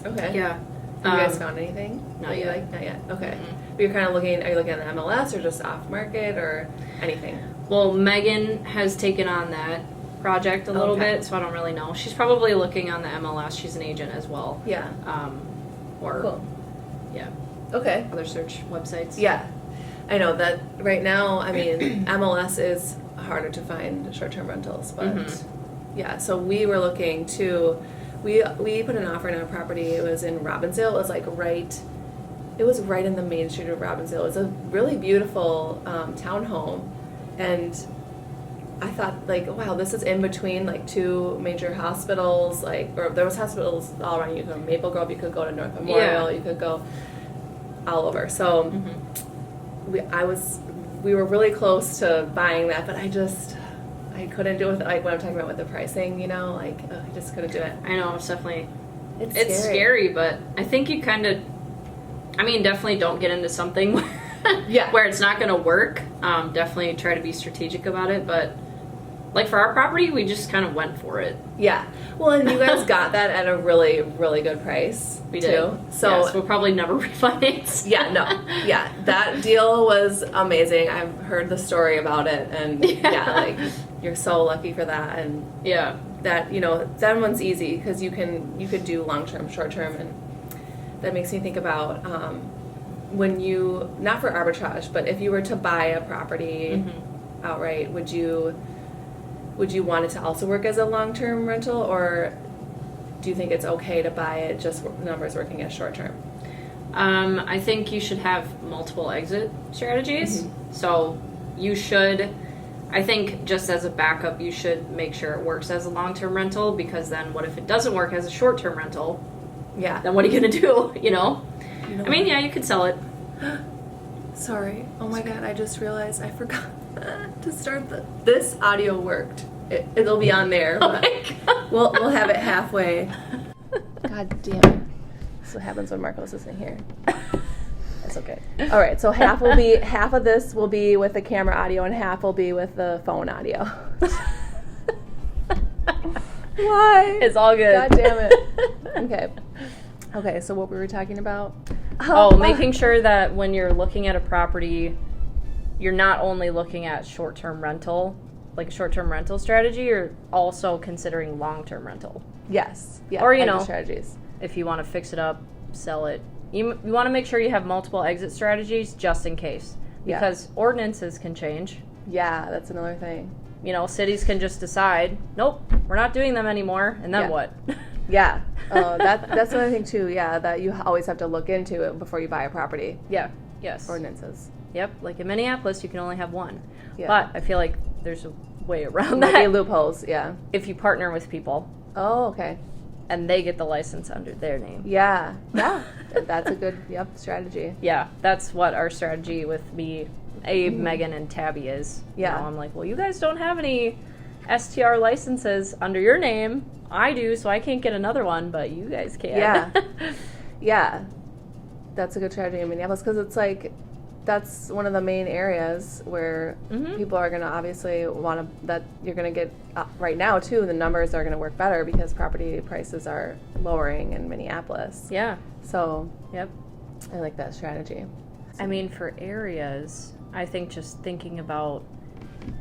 [SPEAKER 2] okay. Yeah. Have you guys found anything?
[SPEAKER 3] Not yet.
[SPEAKER 2] Not yet. Okay. But you're kind of looking, are you looking at the MLS or just off market or anything?
[SPEAKER 3] Well, Megan has taken on that project a little bit, so I don't really know. She's probably looking on the MLS. She's an agent as well.
[SPEAKER 2] Yeah.
[SPEAKER 3] Or,
[SPEAKER 2] okay.
[SPEAKER 3] Other search websites.
[SPEAKER 2] Yeah. I know that right now, I mean, MLS is harder to find short-term rentals, but so we were looking to, we put an offer in our property. It was in Robbinsdale. It was like right in the main street of Robbinsdale. It was a really beautiful townhome, and I thought, like, wow, this is in between like two major hospitals. Like, or there was hospitals all around. You could go to Maple Grove, you could go to North Memorial, you could go all over. So we were really close to buying that, but I I couldn't do it with, like, what I'm talking about with the pricing, you know, like, I just couldn't do it.
[SPEAKER 3] I know, it's definitely,
[SPEAKER 2] It's
[SPEAKER 3] scary, but I think you kind of, definitely don't get into something where it's not going to work. Definitely try to be strategic about it, but like for our property, we just kind of went for it.
[SPEAKER 2] Yeah. Well, and you guys got that at a really, really good price.
[SPEAKER 3] We
[SPEAKER 2] too.
[SPEAKER 3] did.
[SPEAKER 2] So
[SPEAKER 3] yes, we'll probably never refinance.
[SPEAKER 2] Yeah, no. Yeah, that deal was amazing. I've heard the story about it, and like, you're so lucky for that. And
[SPEAKER 3] yeah,
[SPEAKER 2] that, you know, that one's easy because you could do long-term, short-term, and that makes me think about when you, not for arbitrage, but if you were to buy a property outright, would you want it to also work as a long-term rental, or do you think it's okay to buy it just numbers working as short-term?
[SPEAKER 3] I think you should have multiple exit strategies. So you should, I think just as a backup, you should make sure it works as a long-term rental, because then what if it doesn't work as a short-term rental?
[SPEAKER 2] Yeah.
[SPEAKER 3] Then what are you going to do, you know? You could sell it.
[SPEAKER 2] Sorry. Oh my God, I just realized I forgot to start this audio worked. It'll be on there.
[SPEAKER 3] Oh my God.
[SPEAKER 2] We'll have it halfway. God damn it. That's what happens when Marcos isn't here. That's okay. All right, so half of this will be with the camera audio and half will be with the phone audio. Why?
[SPEAKER 3] It's all good.
[SPEAKER 2] God damn it. Okay, so what we were talking about?
[SPEAKER 3] Making sure that when you're looking at a property, you're not only looking at short-term rental, like a short-term rental strategy, you're also considering long-term rental.
[SPEAKER 2] Yes. Yeah.
[SPEAKER 3] Or,
[SPEAKER 2] strategies.
[SPEAKER 3] If you want to fix it up, sell it. You want to make sure you have multiple exit strategies just in case. Because ordinances can change.
[SPEAKER 2] Yeah, that's another thing.
[SPEAKER 3] Cities can just decide, nope, we're not doing them anymore, and then what?
[SPEAKER 2] Yeah. That's another thing too, that you always have to look into it before you buy a property.
[SPEAKER 3] Yeah. Yes.
[SPEAKER 2] Ordinances.
[SPEAKER 3] Yep. Like in Minneapolis, you can only have one.
[SPEAKER 2] Yeah.
[SPEAKER 3] But I feel like there's a way around
[SPEAKER 2] that.
[SPEAKER 3] Maybe
[SPEAKER 2] loopholes, yeah.
[SPEAKER 3] If you partner with people.
[SPEAKER 2] Oh, okay.
[SPEAKER 3] And they get the license under their name.
[SPEAKER 2] Yeah. Yeah. That's a good, strategy.
[SPEAKER 3] Yeah. That's what our strategy with me, Abe, Megan, and Tabby is.
[SPEAKER 2] Yeah.
[SPEAKER 3] I'm like, well, you guys don't have any STR licenses under your name. I do, so I can't get another one, but you guys can.
[SPEAKER 2] Yeah. Yeah. That's a good strategy in Minneapolis, because it's like, that's one of the main areas where people are going to obviously want to, that you're going to get, right now too, the numbers are going to work better because property prices are lowering in Minneapolis.
[SPEAKER 3] Yeah.
[SPEAKER 2] So,
[SPEAKER 3] yep.
[SPEAKER 2] I like that strategy.
[SPEAKER 3] For areas, I think just thinking about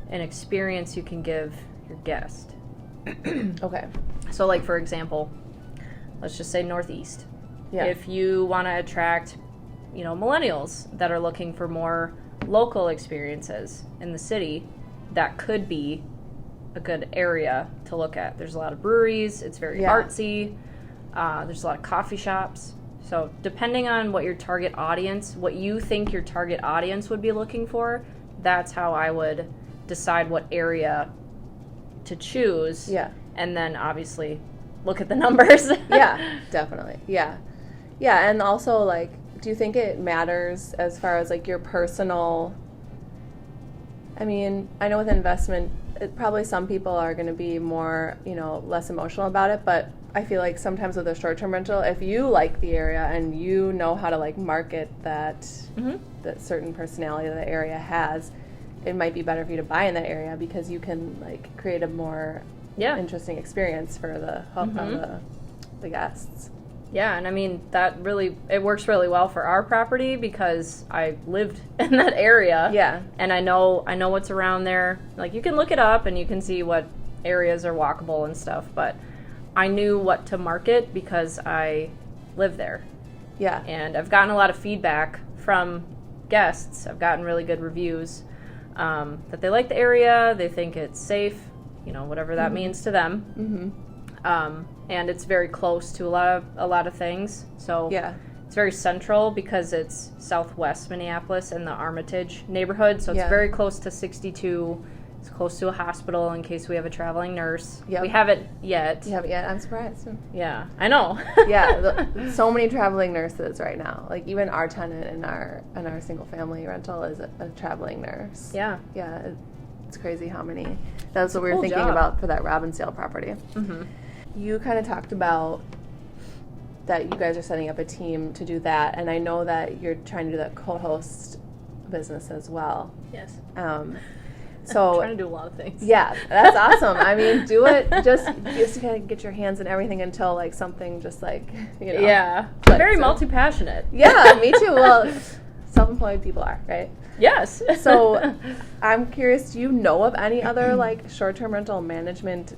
[SPEAKER 3] an experience you can give your guest.
[SPEAKER 2] Okay.
[SPEAKER 3] So, like, for example, let's just say Northeast.
[SPEAKER 2] Yeah.
[SPEAKER 3] If you want to attract, millennials that are looking for more local experiences in the city, that could be a good area to look at. There's a lot of breweries. It's very artsy. There's a lot of coffee shops. So depending on what your target audience, what you think your target audience would be looking for, that's how I would decide what area to choose.
[SPEAKER 2] Yeah.
[SPEAKER 3] And then obviously look at the numbers.
[SPEAKER 2] Yeah, definitely. Yeah. Yeah, and also, like, do you think it matters as far as, like, your personal... I know with investment, probably some people are going to be more, less emotional about it, but I feel like sometimes with a short-term rental, if you like the area and you know how to, like, market that certain personality that the area has, it might be better for you to buy in that area because you can, like, create a more interesting experience for the guests.
[SPEAKER 3] Yeah, and that really, it works really well for our property because I lived in that area.
[SPEAKER 2] Yeah.
[SPEAKER 3] And I know what's around there. Like, you can look it up and you can see what areas are walkable and stuff, but I knew what to market because I live there.
[SPEAKER 2] Yeah.
[SPEAKER 3] And I've gotten a lot of feedback from guests. I've gotten really good reviews that they like the area, they think it's safe, whatever that means to them. And it's very close to a lot of things. So it's very central because it's southwest Minneapolis in the Armitage neighborhood. So it's very close to 62. It's close to a hospital in case we have a traveling nurse. Yep. We haven't yet.
[SPEAKER 2] You haven't yet? I'm surprised.
[SPEAKER 3] Yeah, I know.
[SPEAKER 2] So many traveling nurses right now. Like, even our tenant in our single family rental is a traveling nurse.
[SPEAKER 3] Yeah.
[SPEAKER 2] Yeah. It's crazy how many. That's what we were
[SPEAKER 3] cool
[SPEAKER 2] thinking
[SPEAKER 3] job.
[SPEAKER 2] about for that Robbinsdale property.
[SPEAKER 3] Mm-hmm.
[SPEAKER 2] You kind of talked about that you guys are setting up a team to do that, and I know that you're trying to do that co-host business as well.
[SPEAKER 3] Yes.
[SPEAKER 2] So
[SPEAKER 3] trying to do a lot of things.
[SPEAKER 2] Yeah, that's awesome. I mean, do it. Just kind of get your hands in everything until like something just like
[SPEAKER 3] Yeah.
[SPEAKER 2] clicks.
[SPEAKER 3] Very multi-passionate.
[SPEAKER 2] Yeah, me too. Well, self-employed people are, right?
[SPEAKER 3] Yes.
[SPEAKER 2] So I'm curious, do you know of any other like short-term rental management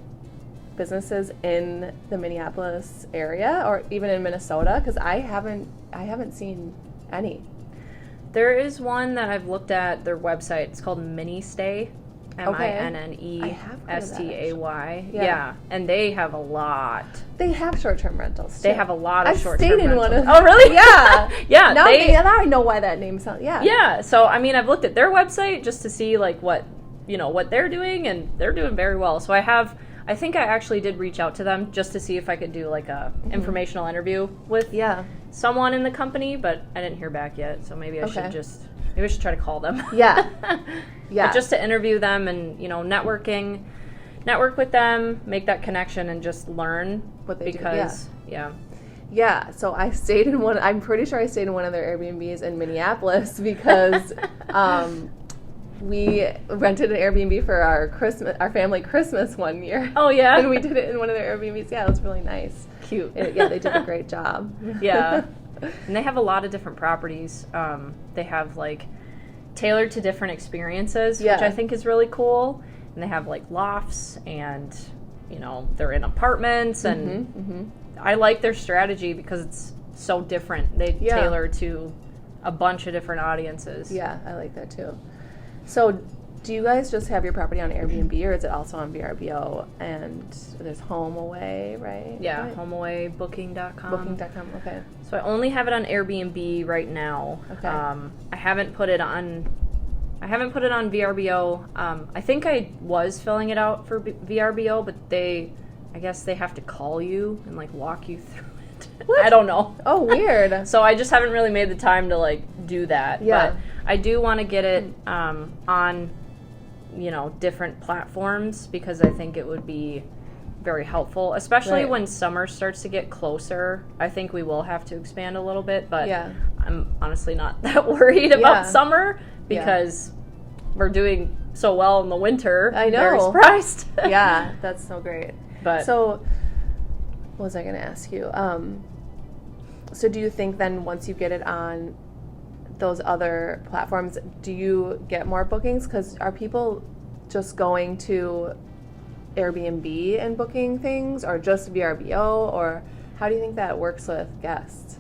[SPEAKER 2] businesses in the Minneapolis area or even in Minnesota? Because I haven't seen any.
[SPEAKER 3] There is one that I've looked at their website. It's called Ministay. MINNESTAY.
[SPEAKER 2] Yeah.
[SPEAKER 3] And they have a lot.
[SPEAKER 2] They have short-term rentals, too.
[SPEAKER 3] They have a lot of
[SPEAKER 2] I've
[SPEAKER 3] short-term
[SPEAKER 2] stayed in
[SPEAKER 3] rentals.
[SPEAKER 2] one of
[SPEAKER 3] Oh, really?
[SPEAKER 2] Yeah.
[SPEAKER 3] Yeah.
[SPEAKER 2] Now I know why that name sounds. Yeah.
[SPEAKER 3] Yeah. So I mean, I've looked at their website just to see like what they're doing, and they're doing very well. So I think I actually did reach out to them just to see if I could do like a informational interview with someone in the company, but I didn't hear back yet. So maybe I should try to call them.
[SPEAKER 2] Yeah. Yeah.
[SPEAKER 3] But just to interview them and, network with them, make that connection and just learn
[SPEAKER 2] What they do,
[SPEAKER 3] yeah.
[SPEAKER 2] Yeah, so I stayed in one. I'm pretty sure I stayed in one of their Airbnbs in Minneapolis because we rented an Airbnb for our family Christmas one year.
[SPEAKER 3] Oh yeah,
[SPEAKER 2] and we did it in one of their Airbnbs. Yeah, it was really nice.
[SPEAKER 3] Cute.
[SPEAKER 2] They did a great job.
[SPEAKER 3] Yeah, and they have a lot of different properties. They have like tailored to different experiences, which I think is really cool. And they have like lofts, and they're in apartments, and I like their strategy because it's so different. They tailor to a bunch of different audiences.
[SPEAKER 2] Yeah, I like that too. So do you guys just have your property on Airbnb, or is it also on VRBO? And there's HomeAway, right?
[SPEAKER 3] Yeah, HomeAway, Booking.com.
[SPEAKER 2] Booking.com, okay.
[SPEAKER 3] So I only have it on Airbnb right now.
[SPEAKER 2] Okay.
[SPEAKER 3] I haven't put it on VRBO. I think I was filling it out for VRBO, but I guess they have to call you and like walk you through it.
[SPEAKER 2] What?
[SPEAKER 3] I don't know.
[SPEAKER 2] Oh, weird.
[SPEAKER 3] So I just haven't really made the time to like do that.
[SPEAKER 2] Yeah.
[SPEAKER 3] But I do want to get it on, different platforms because I think it would be very helpful, especially when summer starts to get closer. I think we will have to expand a little bit, but I'm honestly not that worried about summer because we're doing so well in the winter.
[SPEAKER 2] I know.
[SPEAKER 3] Very surprised.
[SPEAKER 2] Yeah, that's so great.
[SPEAKER 3] But
[SPEAKER 2] so, what was I going to ask you? So do you think then once you get it on those other platforms, do you get more bookings? Because are people just going to Airbnb and booking things, or just VRBO, or how do you think that works with guests?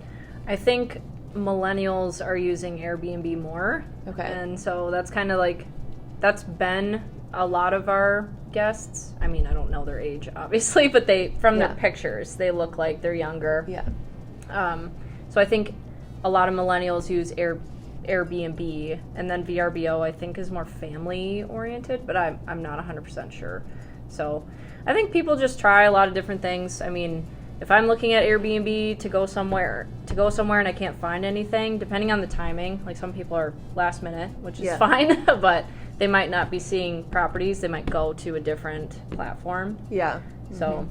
[SPEAKER 3] I think millennials are using Airbnb more.
[SPEAKER 2] Okay.
[SPEAKER 3] And so that's kind of like, that's been a lot of our guests. I mean, I don't know their age, obviously, but from their pictures, they look like they're younger.
[SPEAKER 2] Yeah.
[SPEAKER 3] So I think a lot of millennials use Airbnb, and then VRBO I think is more family oriented, but I'm not 100% sure. So I think people just try a lot of different things. I mean, if I'm looking at Airbnb to go somewhere and I can't find anything, depending on the timing, like some people are last minute, which is fine, but they might not be seeing properties. They might go to a different platform.
[SPEAKER 2] Yeah.
[SPEAKER 3] So,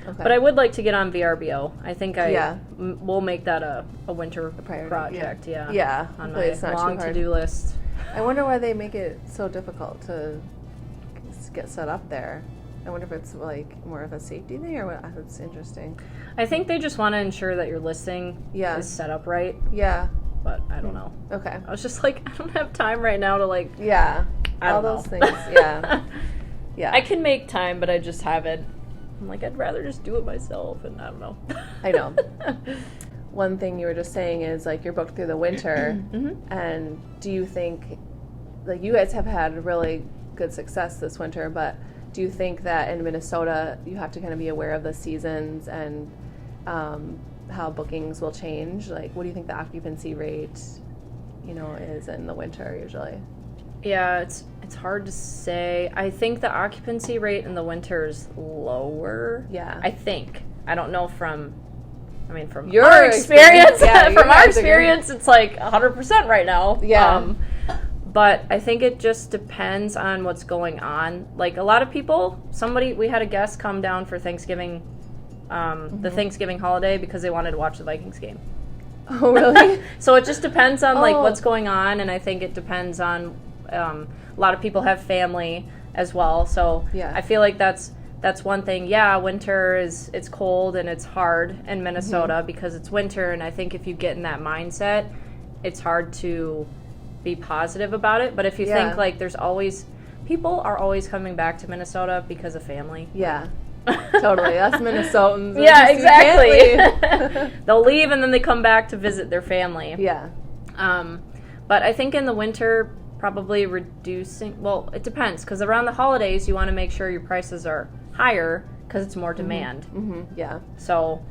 [SPEAKER 2] okay.
[SPEAKER 3] But I would like to get on VRBO. I think we'll make that a winter
[SPEAKER 2] priority
[SPEAKER 3] project.
[SPEAKER 2] Yeah.
[SPEAKER 3] On my long to-do list.
[SPEAKER 2] I wonder why they make it so difficult to get set up there. I wonder if it's like more of a safety thing or what. That's interesting.
[SPEAKER 3] I think they just want to ensure that your listing is set up right.
[SPEAKER 2] Yeah.
[SPEAKER 3] But I don't know.
[SPEAKER 2] Okay.
[SPEAKER 3] I was just like, I don't have time right now to like.
[SPEAKER 2] Yeah.
[SPEAKER 3] All
[SPEAKER 2] those things. Yeah. Yeah.
[SPEAKER 3] I can make time, but I just haven't. I'm like, I'd rather just do it myself, and I don't know.
[SPEAKER 2] I know. One thing you were just saying is like you're booked through the winter, and do you think, like, you guys have had really good success this winter, but do you think that in Minnesota you have to kind of be aware of the seasons and how bookings will change? Like, what do you think the occupancy rate, is in the winter usually?
[SPEAKER 3] Yeah, it's hard to say. I think the occupancy rate in the winter is lower.
[SPEAKER 2] Yeah.
[SPEAKER 3] I think. I don't know from
[SPEAKER 2] your
[SPEAKER 3] our experience.
[SPEAKER 2] Yeah,
[SPEAKER 3] from our experience, it's like 100% right now.
[SPEAKER 2] Yeah.
[SPEAKER 3] But I think it just depends on what's going on. Like, a lot of people, we had a guest come down for Thanksgiving, the Thanksgiving holiday, because they wanted to watch the Vikings game.
[SPEAKER 2] Oh, really?
[SPEAKER 3] So it just depends on, like, what's going on, and I think it depends on, a lot of people have family as well, so I feel like that's one thing. Yeah, winter it's cold and it's hard in Minnesota because it's winter, and I think if you get in that mindset, it's hard to be positive about it. But if you think, like, people are always coming back to Minnesota because of family.
[SPEAKER 2] Yeah. Totally. That's Minnesotans.
[SPEAKER 3] Yeah, exactly. They'll leave and then they come back to visit their family.
[SPEAKER 2] Yeah.
[SPEAKER 3] But I think in the winter, probably reducing, well, it depends, because around the holidays, you want to make sure your prices are higher because it's more demand.
[SPEAKER 2] Yeah.
[SPEAKER 3] So,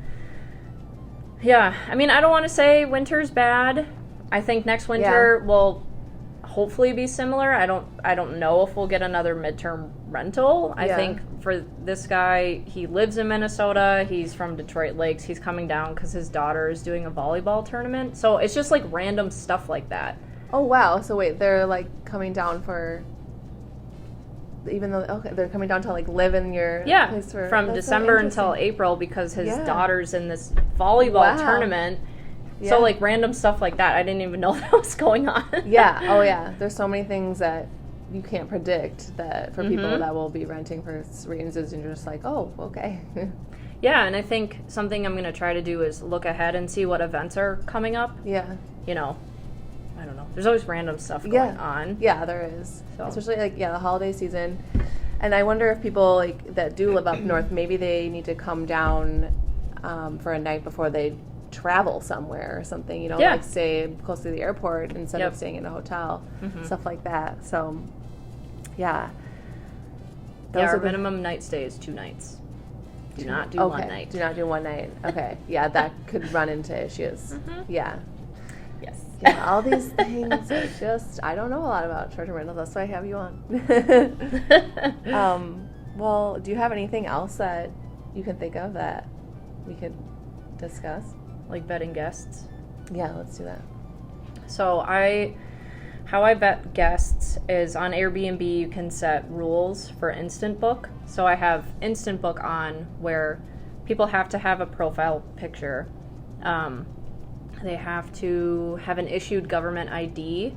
[SPEAKER 3] yeah. I mean, I don't want to say winter's bad. I think next winter will hopefully be similar. I don't know if we'll get another midterm rental. I think for this guy, he lives in Minnesota. He's from Detroit Lakes. He's coming down because his daughter is doing a volleyball tournament. So it's just like random stuff like that.
[SPEAKER 2] Oh, wow. So wait, they're like coming down for, even though, they're coming down to like live in your place for,
[SPEAKER 3] from December until April because his daughter's in this volleyball tournament. Yeah. So, like, random stuff like that. I didn't even know that was going on.
[SPEAKER 2] Yeah. Oh, yeah. There's so many things that you can't predict that for people that will be renting for reasons, and you're just like, oh, okay.
[SPEAKER 3] Yeah, and I think something I'm going to try to do is look ahead and see what events are coming up.
[SPEAKER 2] Yeah.
[SPEAKER 3] You know, I don't know. There's always random stuff going on.
[SPEAKER 2] Yeah, there is. So. Especially, like, the holiday season. And I wonder if people, like, that do live up north, maybe they need to come down for a night before they travel somewhere or something, like stay close to the airport instead of staying in a hotel, stuff like that. So,
[SPEAKER 3] our minimum night stay is 2 nights. Do not do 1 night.
[SPEAKER 2] Do not do 1 night. Okay. Yeah, that could run into issues. Yeah.
[SPEAKER 3] Yes.
[SPEAKER 2] Yeah, all these things are just, I don't know a lot about short-term rentals. That's why I have you on. Well, do you have anything else that you can think of that we could discuss?
[SPEAKER 3] Like vetting guests?
[SPEAKER 2] Yeah, let's do that.
[SPEAKER 3] So how I vet guests is on Airbnb, you can set rules for Instant Book. So I have Instant Book on where people have to have a profile picture. They have to have an issued government ID.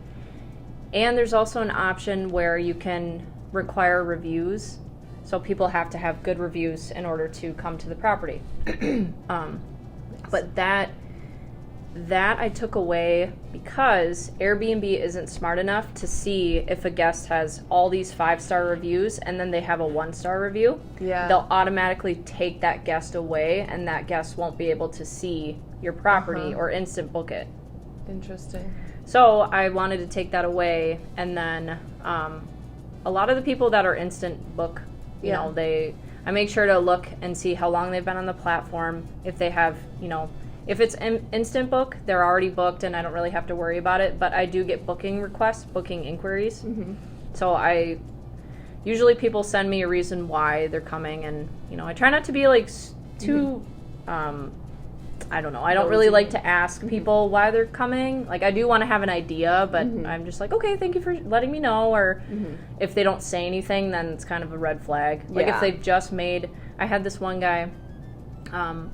[SPEAKER 3] And there's also an option where you can require reviews. So people have to have good reviews in order to come to the property. But that I took away because Airbnb isn't smart enough to see if a guest has all these 5-star reviews and then they have a 1-star review. Yeah. They'll automatically take that guest away, and that guest won't be able to see your property or Instant Book it.
[SPEAKER 2] Interesting.
[SPEAKER 3] So I wanted to take that away, and then a lot of the people that are Instant Book, you know, I make sure to look and see how long they've been on the platform. If they have, if it's Instant Book, they're already booked and I don't really have to worry about it. But I do get booking requests, booking inquiries. So usually people send me a reason why they're coming. And, I try not to be like too, I don't know. I don't really like to ask people why they're coming. Like, I do want to have an idea, but I'm just like, okay, thank you for letting me know. Or if they don't say anything, then it's kind of a red flag. Like, if they've just made... I had this one guy,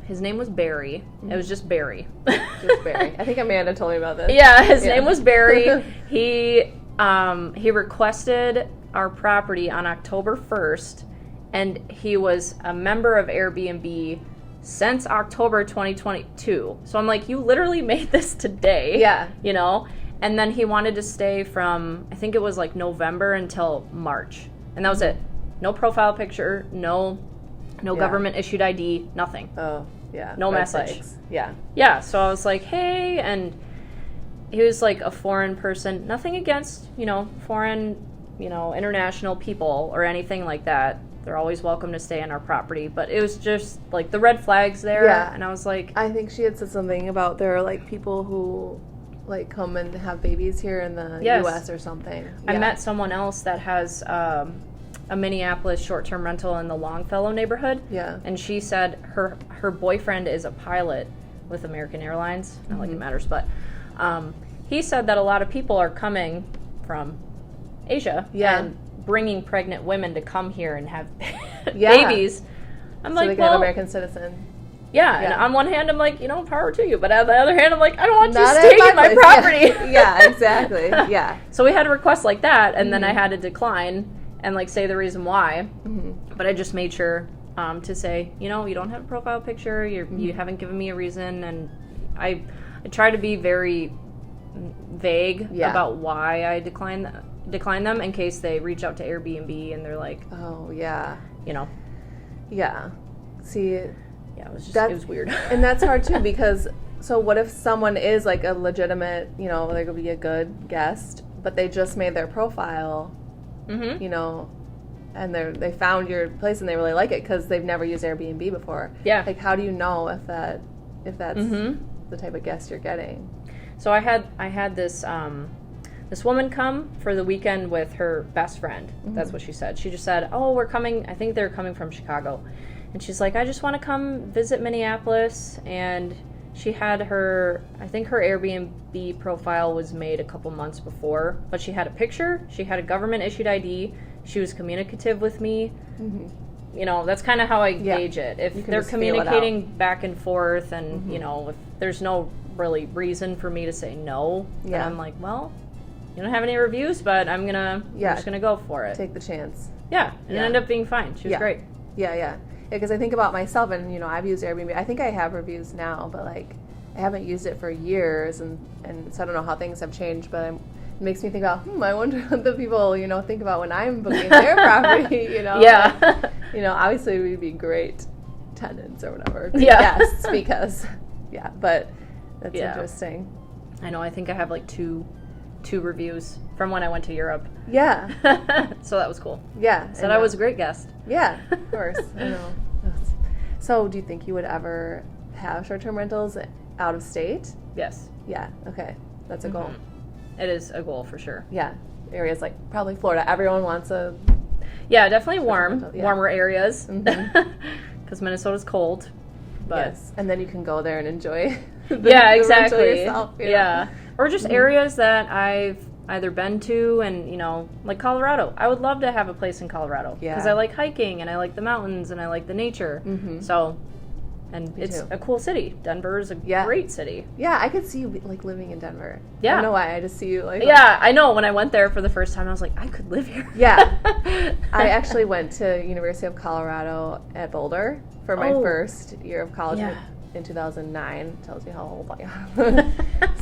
[SPEAKER 3] his name was Barry. It was just Barry.
[SPEAKER 2] Just Barry. I think Amanda told me about this.
[SPEAKER 3] Yeah, his name was Barry. He requested our property on October 1st, and he was a member of Airbnb since October 2022. So I'm like, you literally made this today.
[SPEAKER 2] Yeah.
[SPEAKER 3] And then he wanted to stay from, I think it was like November until March. And that was it. No profile picture, no government issued ID, nothing.
[SPEAKER 2] Oh, yeah.
[SPEAKER 3] No message.
[SPEAKER 2] Flags. Yeah.
[SPEAKER 3] Yeah, so I was like, hey, and he was like a foreign person. Nothing against, foreign, international people or anything like that. They're always welcome to stay on our property. But it was just, like, the red flags there.
[SPEAKER 2] Yeah.
[SPEAKER 3] And I was like...
[SPEAKER 2] I think she had said something about there are, like, people who, like, come and have babies here in the U.S. or something. Yeah.
[SPEAKER 3] I met someone else that has a Minneapolis short-term rental in the Longfellow neighborhood.
[SPEAKER 2] Yeah.
[SPEAKER 3] And she said her boyfriend is a pilot with American Airlines. Not like it matters, but he said that a lot of people are coming from Asia
[SPEAKER 2] Yeah.
[SPEAKER 3] and bringing pregnant women to come here and have
[SPEAKER 2] Yeah.
[SPEAKER 3] babies. I'm
[SPEAKER 2] So
[SPEAKER 3] like,
[SPEAKER 2] they can
[SPEAKER 3] well,
[SPEAKER 2] have American citizen.
[SPEAKER 3] yeah. And
[SPEAKER 2] Yeah.
[SPEAKER 3] on one hand, I'm like, power to you. But on the other hand, I'm like, I don't want
[SPEAKER 2] Not
[SPEAKER 3] you
[SPEAKER 2] at
[SPEAKER 3] staying in my
[SPEAKER 2] place.
[SPEAKER 3] property.
[SPEAKER 2] Yeah, exactly. Yeah.
[SPEAKER 3] So we had a request like that, and then I had to decline and like say the reason why.
[SPEAKER 2] Mm-hmm.
[SPEAKER 3] But I just made sure to say, you don't have a profile picture. You haven't given me a reason, and I try to be very vague about why I decline them in case they reach out to Airbnb and they're like,
[SPEAKER 2] oh yeah,
[SPEAKER 3] yeah.
[SPEAKER 2] See,
[SPEAKER 3] Yeah, it was just it was weird,
[SPEAKER 2] and that's hard too because so what if someone is like a legitimate, they could be a good guest, but they just made their profile, and they found your place and they really like it because they've never used Airbnb before.
[SPEAKER 3] Yeah.
[SPEAKER 2] Like, how do you know if that's the type of guest you're getting?
[SPEAKER 3] So I had this this woman come for the weekend with her best friend. That's what she said. She just said, "Oh, we're coming. I think they're coming from Chicago," and she's like, "I just want to come visit Minneapolis." And she had I think her Airbnb profile was made a couple months before, but she had a picture. She had a government issued ID. She was communicative with me. That's kind of how I gauge it. If they're communicating back and forth and, if there's no really reason for me to say no, then I'm like, well, you don't have any reviews, but I'm just going to go for it.
[SPEAKER 2] Take the chance.
[SPEAKER 3] Yeah. And it ended up being fine. She was great.
[SPEAKER 2] Yeah, because I think about myself and, I've used Airbnb. I think I have reviews now, but, like, I haven't used it for years, and so I don't know how things have changed, but it makes me think about, I wonder what the people, think about when I'm booking their property,
[SPEAKER 3] Yeah.
[SPEAKER 2] Obviously we'd be great tenants or whatever.
[SPEAKER 3] Yeah.
[SPEAKER 2] Guests, because, but that's interesting.
[SPEAKER 3] I know. I think I have, like, two reviews from when I went to Europe.
[SPEAKER 2] Yeah.
[SPEAKER 3] So that was cool.
[SPEAKER 2] Yeah.
[SPEAKER 3] Said I was a great guest.
[SPEAKER 2] Yeah, of course. I know. So do you think you would ever have short-term rentals out of state?
[SPEAKER 3] Yes.
[SPEAKER 2] Yeah. Okay. That's a goal.
[SPEAKER 3] It is a goal for sure.
[SPEAKER 2] Yeah. Areas like probably Florida. Everyone wants a...
[SPEAKER 3] Yeah, definitely warmer areas. Because Minnesota's cold. But
[SPEAKER 2] yes. And then you can go there and enjoy
[SPEAKER 3] exactly.
[SPEAKER 2] rental yourself.
[SPEAKER 3] Yeah. Or just areas that I've either been to and, like Colorado. I would love to have a place in Colorado.
[SPEAKER 2] Yeah.
[SPEAKER 3] Because I like hiking and I like the mountains and I like the nature. So... And it's a cool city. Denver is a great city.
[SPEAKER 2] Yeah, I could see you, like, living in Denver.
[SPEAKER 3] Yeah.
[SPEAKER 2] I don't know why. I just see you, like...
[SPEAKER 3] Yeah, I know. When I went there for the first time, I was like, I could live here.
[SPEAKER 2] Yeah. I actually went to University of Colorado at Boulder for my first year of college in 2009. Tells you how old I am.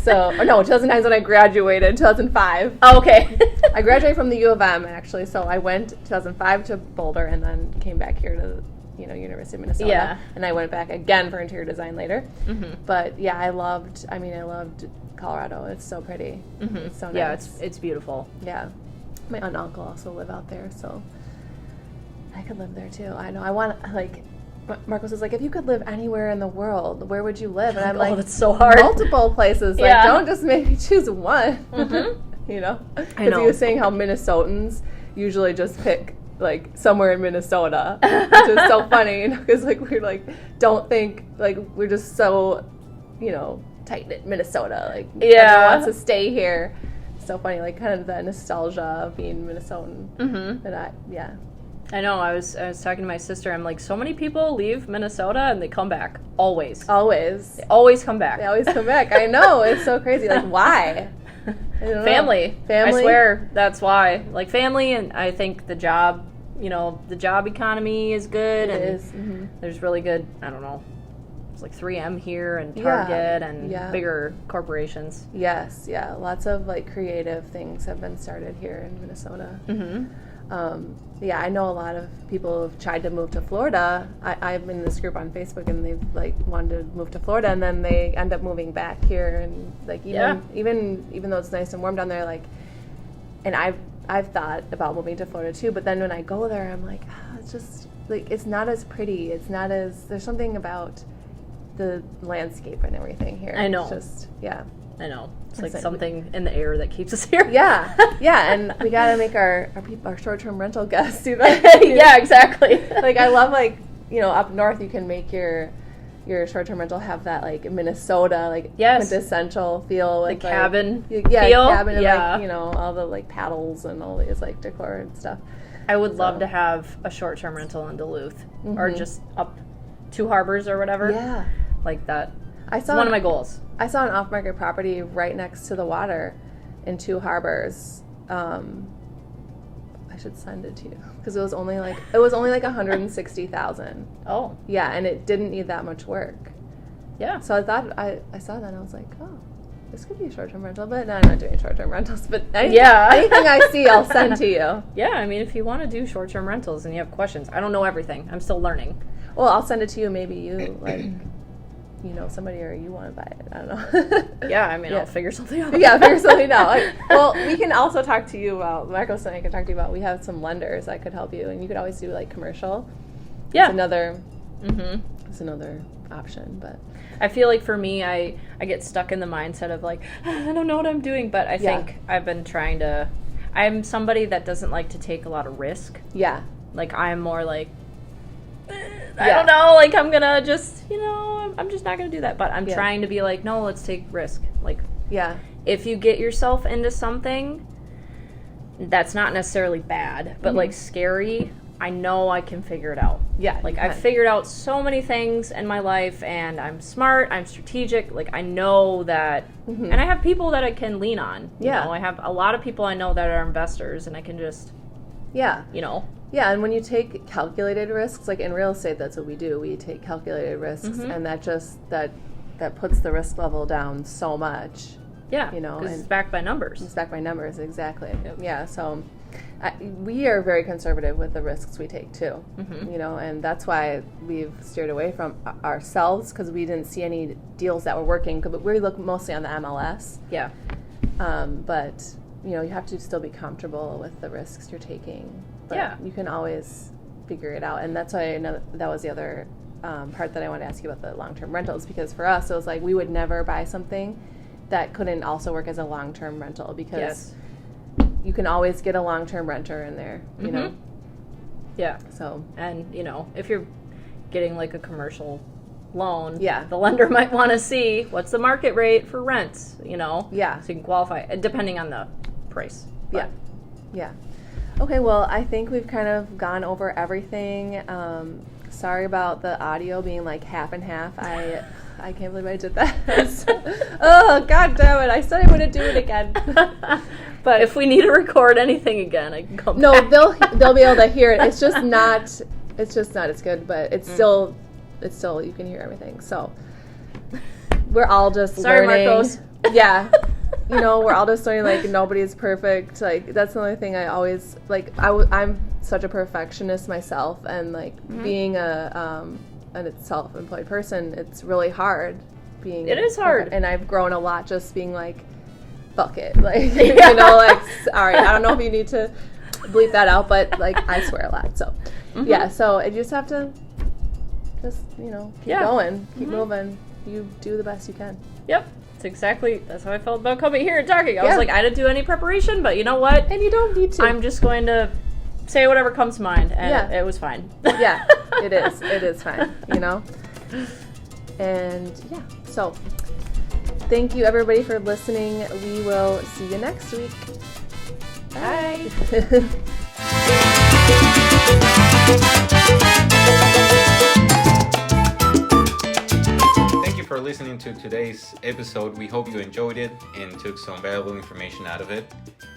[SPEAKER 2] 2009 is when I graduated. 2005.
[SPEAKER 3] Oh, okay.
[SPEAKER 2] I graduated from the U of M, actually. So I went 2005 to Boulder and then came back here to... University of Minnesota.
[SPEAKER 3] Yeah.
[SPEAKER 2] And I went back again for interior design later. But yeah, I loved Colorado. It's so pretty. It's so nice.
[SPEAKER 3] Yeah, it's beautiful.
[SPEAKER 2] Yeah. My aunt and uncle also live out there, so I could live there too. I know. I want, like, Marcos is like, if you could live anywhere in the world, where would you live? And I'm like,
[SPEAKER 3] that's so hard.
[SPEAKER 2] Multiple places. Like, don't just make me choose one. Because he was saying how Minnesotans usually just pick like somewhere in Minnesota, which is so funny, because like we're like don't think like we're just so tight knit Minnesota, like everyone wants to stay here. So funny, like kind of the nostalgia of being Minnesotan.
[SPEAKER 3] I know. I was talking to my sister. I'm like, so many people leave Minnesota and they come back always. They always come back.
[SPEAKER 2] I know, it's so crazy. Like, why?
[SPEAKER 3] Family. I swear that's why. Like family, and I think the job. The job economy is good.
[SPEAKER 2] It
[SPEAKER 3] and
[SPEAKER 2] is.
[SPEAKER 3] There's really good. I don't know. It's like 3M here and Target and bigger corporations.
[SPEAKER 2] Yes. Yeah. Lots of like creative things have been started here in Minnesota. I know a lot of people have tried to move to Florida. I'm in this group on Facebook, and they've like wanted to move to Florida, and then they end up moving back here, and like even though it's nice and warm down there, like, and I've thought about moving to Florida too, but then when I go there, I'm like, it's just like it's not as pretty. It's not as there's something about the landscape and everything here.
[SPEAKER 3] I know.
[SPEAKER 2] It's just
[SPEAKER 3] I know. It's like something in the air that keeps us here.
[SPEAKER 2] Yeah, and we gotta make our short-term rental guests do that.
[SPEAKER 3] Yeah, exactly.
[SPEAKER 2] Like I love up north you can make your your short-term rental have that like Minnesota like
[SPEAKER 3] Yes.
[SPEAKER 2] quintessential feel with
[SPEAKER 3] The cabin
[SPEAKER 2] feel?
[SPEAKER 3] Yeah.
[SPEAKER 2] Cabin and like, you know, all the like paddles and all these like decor and stuff.
[SPEAKER 3] I would love to have a short-term rental in Duluth or just up 2 harbors or whatever.
[SPEAKER 2] Yeah.
[SPEAKER 3] Like that.
[SPEAKER 2] I saw
[SPEAKER 3] It's one of my goals.
[SPEAKER 2] I saw an off-market property right next to the water in 2 harbors. I should send it to you because it was only like $160,000.
[SPEAKER 3] Oh.
[SPEAKER 2] Yeah, and it didn't need that much work.
[SPEAKER 3] Yeah.
[SPEAKER 2] So I thought I saw that and I was like, oh, this could be a short-term rental, but no, I'm not doing short-term rentals. But anything I see, I'll send to you.
[SPEAKER 3] Yeah, I mean, if you want to do short-term rentals and you have questions, I don't know everything. I'm still learning.
[SPEAKER 2] Well, I'll send it to you. Maybe you like, you know, somebody or you want to buy it. I don't know.
[SPEAKER 3] Yeah, I mean, I'll figure something out.
[SPEAKER 2] Yeah, figure something out. Well, we can also talk to you about, Marcos and I can talk to you about, we have some lenders that could help you, and you could always do like commercial.
[SPEAKER 3] Yeah.
[SPEAKER 2] It's another option, but
[SPEAKER 3] I feel like for me, I get stuck in the mindset of like, I don't know what I'm doing, but I think I've been trying to, I'm somebody that doesn't like to take a lot of risk.
[SPEAKER 2] yeah.
[SPEAKER 3] Like, I'm more like, I don't know, like, I'm gonna just, you know, I'm just not gonna do that. But I'm trying to be like, no, let's take risk. Like,
[SPEAKER 2] Yeah.
[SPEAKER 3] if you get yourself into something that's not necessarily bad, but like scary, I know I can figure it out.
[SPEAKER 2] Yeah.
[SPEAKER 3] Like,
[SPEAKER 2] you
[SPEAKER 3] I've
[SPEAKER 2] can.
[SPEAKER 3] figured out so many things in my life, and I'm smart, I'm strategic. Like, I know that, and I have people that I can lean on. You know, I have a lot of people I know that are investors, and I can just,
[SPEAKER 2] Yeah.
[SPEAKER 3] you know.
[SPEAKER 2] Yeah, and when you take calculated risks, like in real estate, that's what we do. We take calculated risks, and that just that puts the risk level down so much.
[SPEAKER 3] Yeah,
[SPEAKER 2] You know,
[SPEAKER 3] because
[SPEAKER 2] and-
[SPEAKER 3] it's backed by numbers.
[SPEAKER 2] It's backed by numbers, exactly.
[SPEAKER 3] Yep.
[SPEAKER 2] Yeah, so we are very conservative with the risks we take too. You know, and that's why we've steered away from ourselves, because we didn't see any deals that were working. But we look mostly on the MLS.
[SPEAKER 3] Yeah.
[SPEAKER 2] But you know, you have to still be comfortable with the risks you're taking. But
[SPEAKER 3] Yeah.
[SPEAKER 2] you can always figure it out, and that's why I know that was the other part that I wanted to ask you about the long-term rentals, because for us it was like we would never buy something that couldn't also work as a long-term rental, because you can always get a long-term renter in there, you know.
[SPEAKER 3] Yeah.
[SPEAKER 2] So
[SPEAKER 3] And, you know, if you're getting like a commercial loan,
[SPEAKER 2] Yeah.
[SPEAKER 3] the lender might want to see what's the market rate for rents, you know?
[SPEAKER 2] Yeah.
[SPEAKER 3] So you can qualify, depending on the price.
[SPEAKER 2] yeah, yeah. Okay, well, I think we've kind of gone over everything. Sorry about the audio being like half and half. I can't believe I did that. Oh, God damn it. I said I wouldn't do it again.
[SPEAKER 3] But if we need to record anything again, I can come
[SPEAKER 2] No,
[SPEAKER 3] back.
[SPEAKER 2] they'll be able to hear it. It's just not as good, but it's still you can hear everything. So we're all just
[SPEAKER 3] Sorry,
[SPEAKER 2] learning.
[SPEAKER 3] Marcos.
[SPEAKER 2] Yeah. You know, we're all just learning, like, nobody's perfect. Like, that's the only thing I always, like, I'm such a perfectionist myself, and, like, being a self-employed person, it's really hard being.
[SPEAKER 3] It is hard.
[SPEAKER 2] And I've grown a lot just being, like, fuck it. Like, you know, like, sorry, I don't know if you need to bleep that out, but, like, I swear a lot. So, yeah, so you just have to just, you know, keep going, keep moving. You do the best you can.
[SPEAKER 3] Yep. That's how I felt about coming here and talking. I was like, I didn't do any preparation, but you know what?
[SPEAKER 2] And you don't need to.
[SPEAKER 3] I'm just going to say whatever comes to mind, and it was fine.
[SPEAKER 2] Yeah, it is. It is fine, you know? And, yeah, so thank you, everybody, for listening. We will see you next week.
[SPEAKER 3] Bye.
[SPEAKER 1] Thank you for listening to today's episode. We hope you enjoyed it and took some valuable information out of it.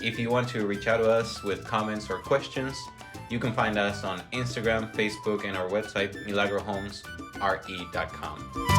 [SPEAKER 1] If you want to reach out to us with comments or questions, you can find us on Instagram, Facebook, and our website, milagrohomesre.com.